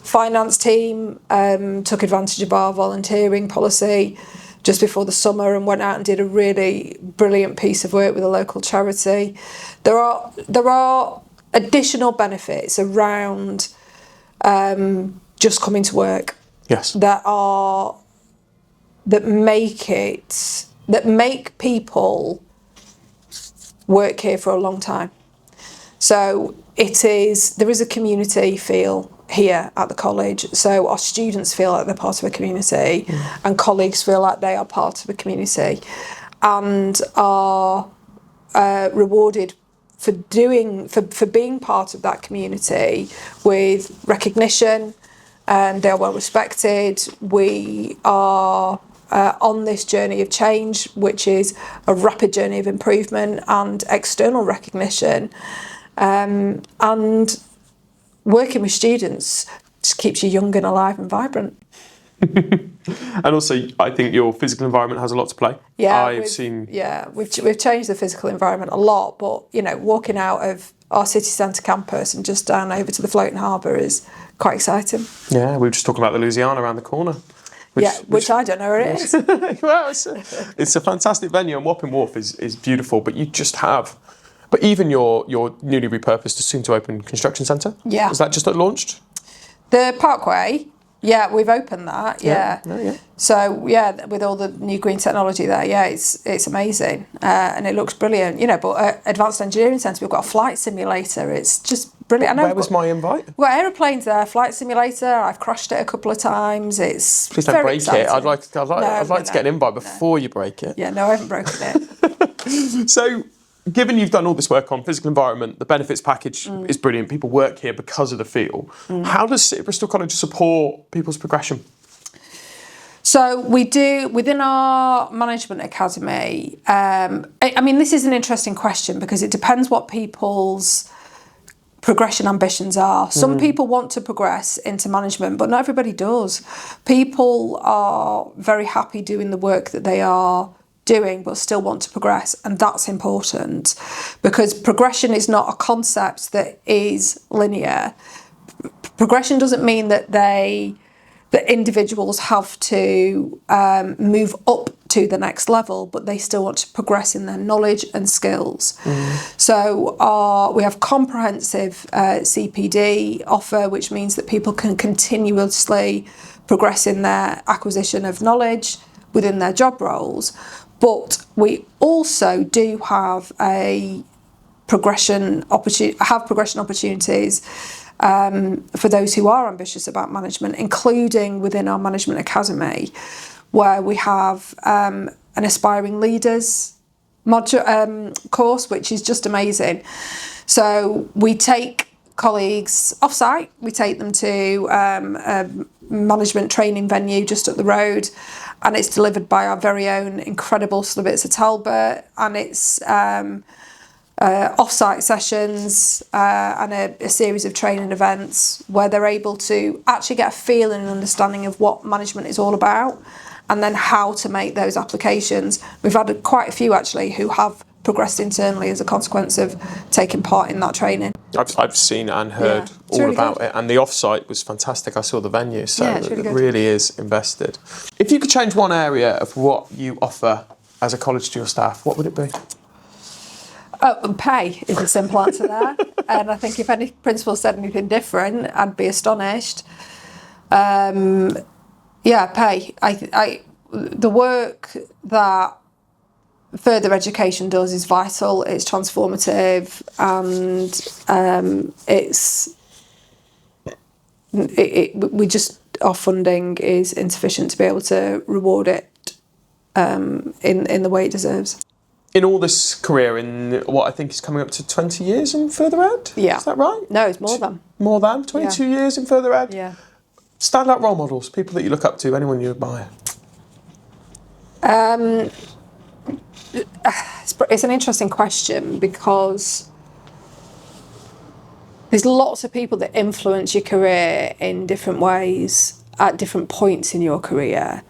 finance team took advantage of our volunteering policy just before the summer and went out and did a really brilliant piece of work with a local charity. There are additional benefits around just coming to work. Yes. That make people work here for a long time. So there is a community feel here at the college. So our students feel like they're part of a community, and colleagues feel like they are part of a community, and are rewarded for being part of that community with recognition, and they're well respected. We are on this journey of change, which is a rapid journey of improvement and external recognition. And working with students just keeps you young and alive and vibrant. And also, I think your physical environment has a lot to play. Yeah, we've changed the physical environment a lot, but walking out of our city centre campus and just down over to the floating harbour is quite exciting. Yeah, we were just talking about the Louisiana around the corner. Which I don't know where it is. Well, it's a fantastic venue, and Wapping Wharf is beautiful. But you just have, but even your newly repurposed, soon to open construction centre. Yeah, is that just launched? The Parkway. Yeah, we've opened that. Yeah. Yeah. So with all the new green technology there, it's amazing, and it looks brilliant. But at Advanced Engineering Centre, we've got a flight simulator. It's just brilliant. Where was my invite? We've got aeroplanes there, flight simulator. I've crashed it a couple of times. It's please don't break exciting. it. I'd like to get an invite before you break it. Yeah, no, I haven't broken it. So, given you've done all this work on physical environment, the benefits package is brilliant. People work here because of the feel. How does City Bristol College support people's progression? So we do, within our management academy, this is an interesting question because it depends what people's progression ambitions are. Some people want to progress into management, but not everybody does. People are very happy doing the work that they are doing but still want to progress, and that's important because progression is not a concept that is linear. Progression doesn't mean that individuals have to move up to the next level, but they still want to progress in their knowledge and skills. So we have comprehensive CPD offer, which means that people can continuously progress in their acquisition of knowledge within their job roles. But we also do have progression opportunities for those who are ambitious about management, including within our management academy, where we have an aspiring leaders course, which is just amazing. So we take colleagues off-site, we take them to a management training venue just up the road, and it's delivered by our very own incredible Slovitzer Talbot, and it's off-site sessions and a series of training events where they're able to actually get a feel and an understanding of what management is all about and then how to make those applications. We've had quite a few actually who have progressed internally as a consequence of taking part in that training. I've seen and heard all really about it, and the off-site was fantastic. I saw the venue, so it really is invested. If you could change one area of what you offer as a college to your staff, what would it be? Pay is a simple answer there. And I think if any principal said anything different, I'd be astonished. Pay. The work that further education does is vital, it's transformative, and our funding is insufficient to be able to reward it in the way it deserves. In all this career, in what I think is coming up to 20 years in further ed? Yeah. Is that right? No, it's more than. More than? 22 years in further ed? Yeah. Standout role models, people that you look up to, anyone you admire? It's an interesting question because there's lots of people that influence your career in different ways at different points in your career.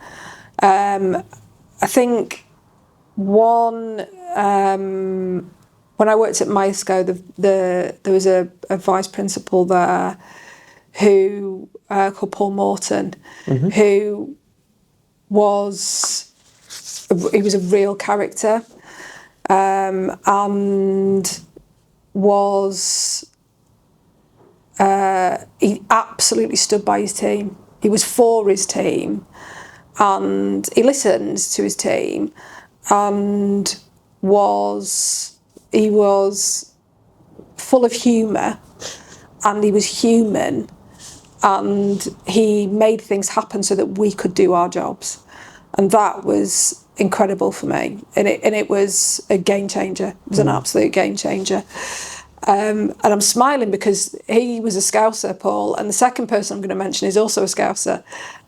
I think one, when I worked at MySco, there was a vice principal there who called Paul Morton, who was a real character, and was he absolutely stood by his team. He was for his team, and he listened to his team, and he was full of humour, and he was human, and he made things happen so that we could do our jobs, and that was incredible for me, and it was a game changer. It was an absolute game changer. And I'm smiling because he was a Scouser, Paul, and the second person I'm going to mention is also a Scouser,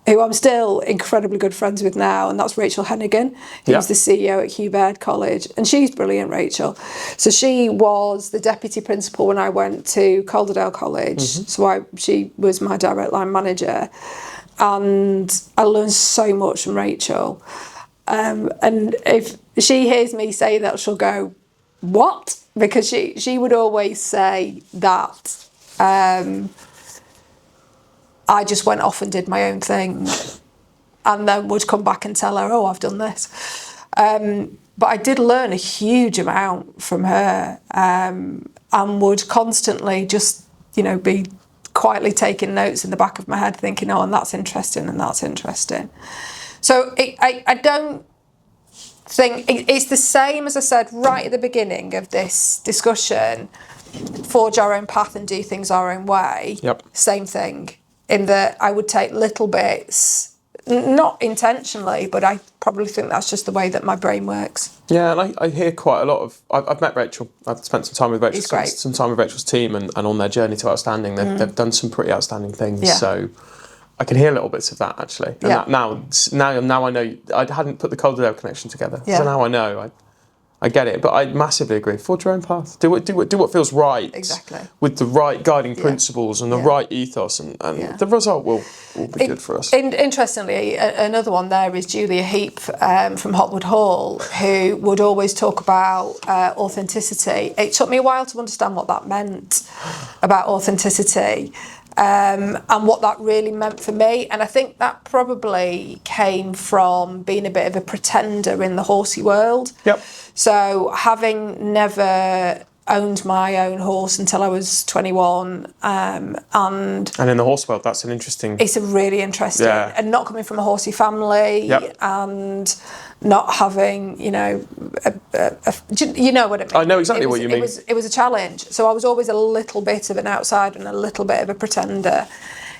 who I'm still incredibly good friends with now, and that's Rachel Hannigan, who's the CEO at Hugh Baird College, and she's brilliant, Rachel. So she was the deputy principal when I went to Calderdale College, so she was my direct line manager, and I learned so much from Rachel. And if she hears me say that, she'll go, "What?" Because she would always say that I just went off and did my own thing, and then would come back and tell her, "Oh, I've done this." But I did learn a huge amount from her, and would constantly just, be quietly taking notes in the back of my head, thinking, "Oh, and that's interesting, and that's interesting." So I don't think it's the same as I said right at the beginning of this discussion. Forge our own path and do things our own way. Yep. Same thing, in that I would take little bits, not intentionally, but I probably think that's just the way that my brain works. Yeah, and I hear quite a lot of... I've met Rachel. I've spent some time with Rachel. He's great. Some time with Rachel's team, and on their journey to outstanding. They've done some pretty outstanding things. Yeah. So I can hear little bits of that, actually. And Yeah. now I know. I hadn't put the Calderdale connection together. Yeah. So now I know. I get it, but I massively agree. Forge your own path. Do what feels right. Exactly. With the right guiding principles and the right ethos, and the result will be good for us. Interestingly, another one there is Julia Heap from Hotwood Hall, who would always talk about authenticity. It took me a while to understand what that meant about authenticity. And what that really meant for me. And I think that probably came from being a bit of a pretender in the horsey world. Yep. So having never owned my own horse until I was 21, and in the horse world, that's an interesting... It's a really interesting... Yeah. And not coming from a horsey family, and not having, you know what it means. I know exactly what you mean. It was a challenge. So I was always a little bit of an outsider and a little bit of a pretender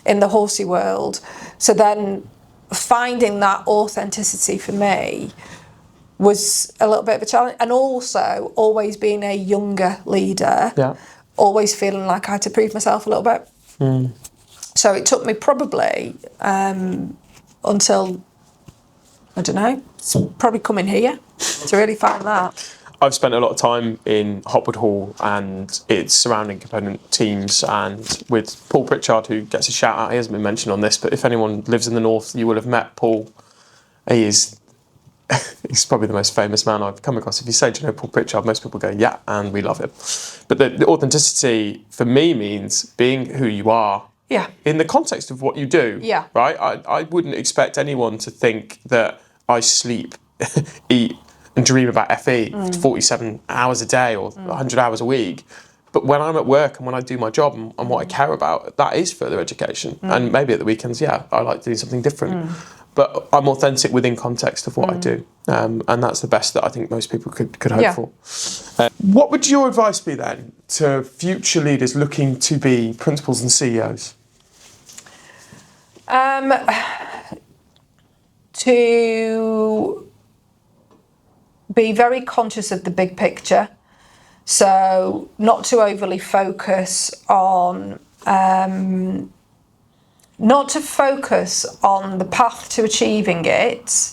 in the horsey world. So then finding that authenticity for me was a little bit of a challenge. And also always being a younger leader, always feeling like I had to prove myself a little bit. So it took me probably until, I don't know, it's probably coming here to really find that. I've spent a lot of time in Hotwood Hall and its surrounding component teams, and with Paul Pritchard, who gets a shout out. He hasn't been mentioned on this, but if anyone lives in the north, you will have met Paul. He's probably the most famous man I've come across. If you say, "Do you know Paul Pritchard?" most people go, "Yeah," and we love him. But the authenticity for me means being who you are. Yeah. In the context of what you do. Yeah. Right? I wouldn't expect anyone to think that I sleep, eat and dream about FE 47 hours a day or 100 hours a week. But when I'm at work and when I do my job and what I care about, that is further education. And maybe at the weekends, I like doing something different. But I'm authentic within context of what I do. And that's the best that I think most people could hope for. What would your advice be then to future leaders looking to be principals and CEOs? To be very conscious of the big picture. So not to overly focus on, not to focus on the path to achieving it,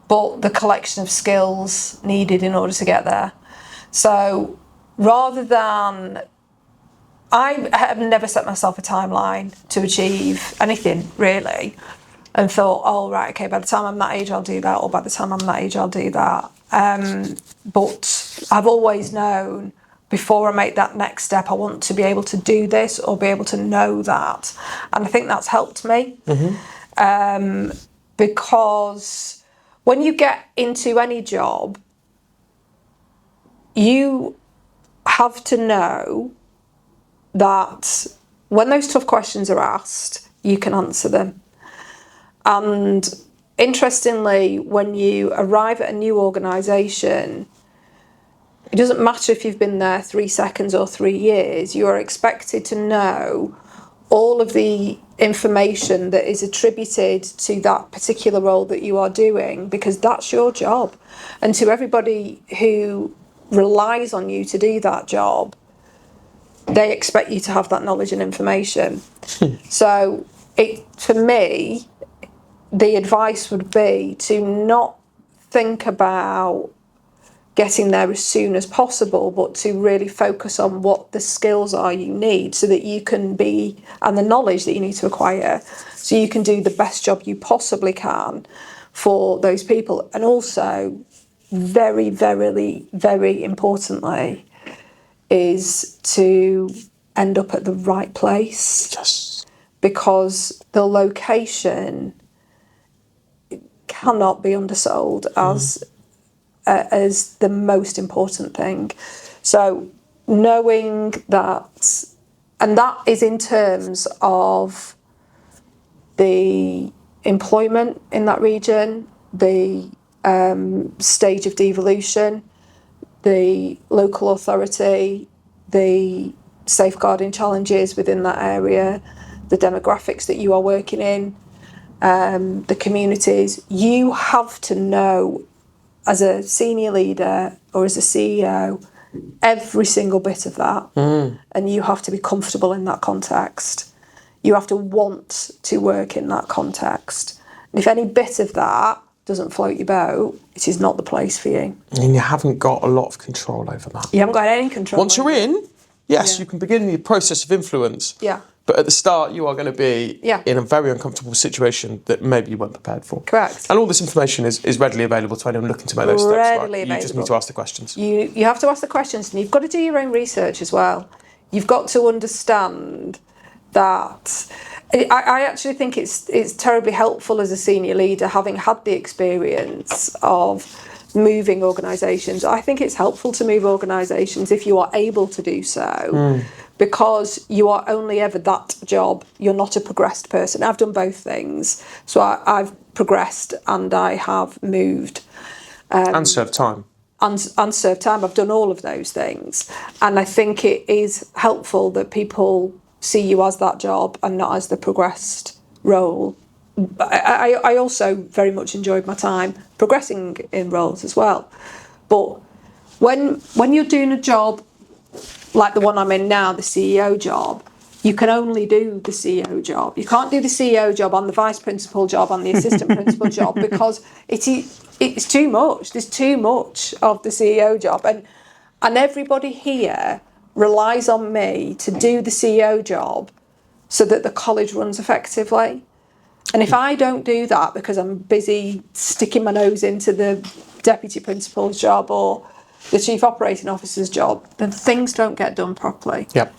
but the collection of skills needed in order to get there. So rather than, I have never set myself a timeline to achieve anything really, and thought, oh right, okay, by the time I'm that age I'll do that, or by the time I'm that age I'll do that. But I've always known, before I make that next step, I want to be able to do this or be able to know that. And I think that's helped me. Because when you get into any job, you have to know that when those tough questions are asked, you can answer them. And interestingly, when you arrive at a new organisation, it doesn't matter if you've been there 3 seconds or 3 years, you are expected to know all of the information that is attributed to that particular role that you are doing, because that's your job. And to everybody who relies on you to do that job, they expect you to have that knowledge and information. So for me, the advice would be to not think about getting there as soon as possible, but to really focus on what the skills are you need so that you can be, and the knowledge that you need to acquire, so you can do the best job you possibly can for those people. And also, very, very, very importantly, is to end up at the right place. Yes. Because the location cannot be undersold as the most important thing. So knowing that, and that is in terms of the employment in that region, the stage of devolution, the local authority, the safeguarding challenges within that area, the demographics that you are working in, the communities. You have to know, as a senior leader or as a CEO, every single bit of that. And you have to be comfortable in that context. You have to want to work in that context. And if any bit of that doesn't float your boat, it is not the place for you. And you haven't got a lot of control over that. You haven't got any control. Once you're in, yes, you can begin the process of influence. Yeah. But at the start, you are going to be in a very uncomfortable situation that maybe you weren't prepared for. Correct. And all this information is readily available to anyone looking to make those steps. Readily Right? You just need to ask the questions. You have to ask the questions, and you've got to do your own research as well. You've got to understand that. I actually think it's terribly helpful as a senior leader, having had the experience of moving organisations. I think it's helpful to move organisations if you are able to do so. Because you are only ever that job. You're not a progressed person. I've done both things. So I've progressed and I have moved. And served time. And served time. I've done all of those things. And I think it is helpful that people see you as that job and not as the progressed role. I also very much enjoyed my time progressing in roles as well. But when you're doing a job like the one I'm in now, the CEO job, you can only do the CEO job. You can't do the CEO job on the vice principal job, on the assistant principal job, because it's too much. There's too much of the CEO job. And everybody here relies on me to do the CEO job so that the college runs effectively. And if I don't do that because I'm busy sticking my nose into the deputy principal's job or the chief operating officer's job, then things don't get done properly. Yep.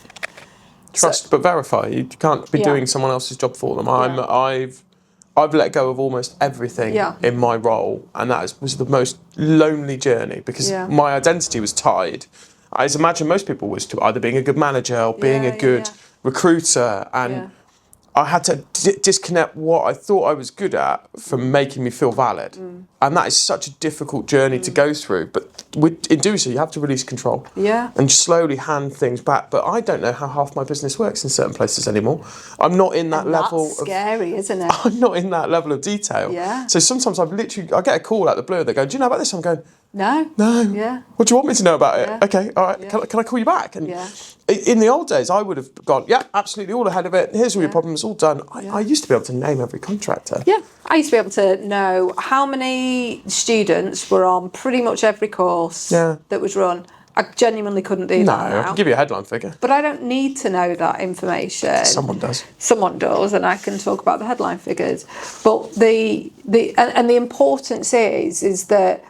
Trust but verify. You can't be doing someone else's job for them. I've let go of almost everything in my role, and that was the most lonely journey because my identity was tied, as I imagine most people was, to either being a good manager or being a good recruiter, and I had to disconnect what I thought I was good at from making me feel valid. And that is such a difficult journey to go through. But in doing so, you have to release control and slowly hand things back. But I don't know how half my business works in certain places anymore. I'm not in that level. That's scary, isn't it? I'm not in that level of detail. Yeah. So sometimes I get a call out of the blue. They go, "Do you know about this?" I'm going, No. Yeah. What do you want me to know about it? Yeah. Okay, all right. Yeah. Can I call you back? And in the old days, I would have gone, absolutely, all ahead of it. Here's all your problems, all done. I used to be able to name every contractor. Yeah, I used to be able to know how many students were on pretty much every course that was run. I genuinely couldn't do that now. I can give you a headline figure. But I don't need to know that information. Someone does. Someone does, and I can talk about the headline figures. But the importance is that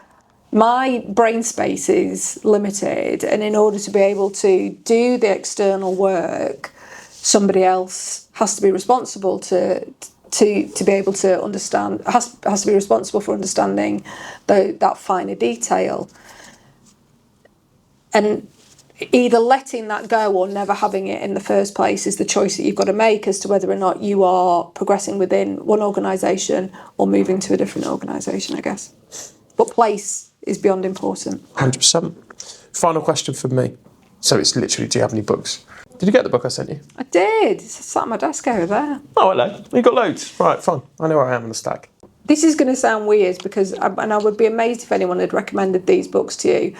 my brain space is limited, and in order to be able to do the external work, somebody else has to be responsible to be able to understand, has to be responsible for understanding that finer detail. And either letting that go or never having it in the first place is the choice that you've got to make as to whether or not you are progressing within one organisation or moving to a different organisation, I guess. But place is beyond important. 100%. Final question from me. So it's literally, do you have any books? Did you get the book I sent you? I did. It's sat on my desk over there. Oh, hello. You got loads. Right, fine. I know where I am in the stack. This is going to sound weird and I would be amazed if anyone had recommended these books to you,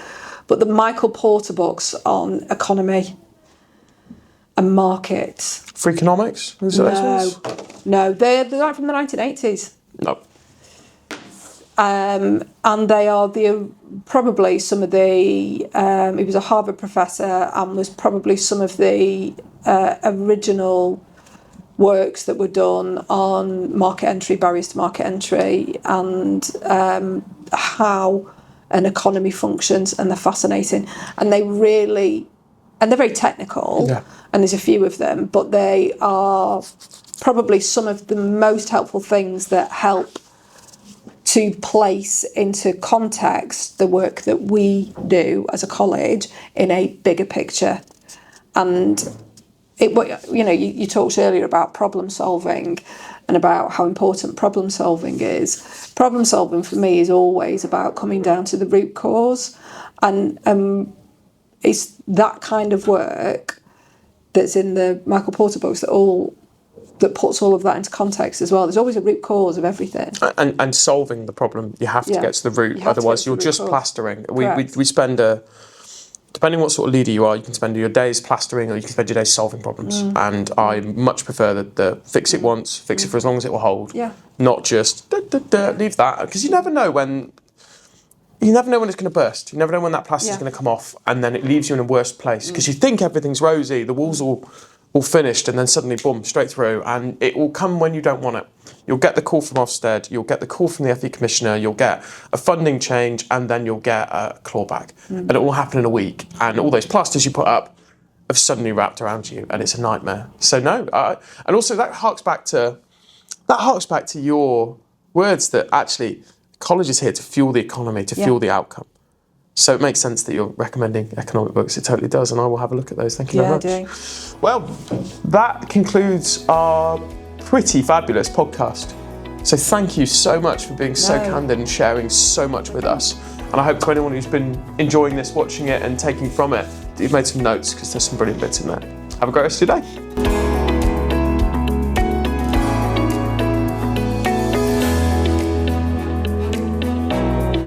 but the Michael Porter books on economy and markets. Freakonomics? No, they're like from the 1980s. No. And they are probably some of the, he was a Harvard professor and was probably some of the original works that were done on market entry, barriers to market entry, and how an economy functions, and they're fascinating. And they're very technical, and there's a few of them, but they are probably some of the most helpful things that help to place into context the work that we do as a college in a bigger picture. And you talked earlier about problem solving and about how important problem solving is. Problem solving for me is always about coming down to the root cause, and it's that kind of work that's in the Michael Porter books that puts all of that into context as well. There's always a root cause of everything. And solving the problem, you have to get to the root, otherwise you're just plastering. We spend depending what sort of leader you are, you can spend your days plastering or you can spend your days solving problems. And I much prefer the fix it once, fix it for as long as it will hold. Not just leave that, because you never know when it's going to burst. You never know when that plaster is going to come off, and then it leaves you in a worse place because you think everything's rosy, the walls all finished, and then suddenly, boom, straight through, and it will come when you don't want it. You'll get the call from Ofsted, you'll get the call from the FE Commissioner, you'll get a funding change, and then you'll get a clawback. And it will happen in a week, and all those plasters you put up have suddenly wrapped around you, and it's a nightmare. So no, and also that harks back to your words that actually college is here to fuel the economy, to fuel the outcome. So it makes sense that you're recommending economic books. It totally does, and I will have a look at those. Thank you very much. I do. Well, that concludes our pretty fabulous podcast. So thank you so much for being so candid and sharing so much with us. And I hope to anyone who's been enjoying this, watching it and taking from it, that you've made some notes, because there's some brilliant bits in there. Have a great rest of your day.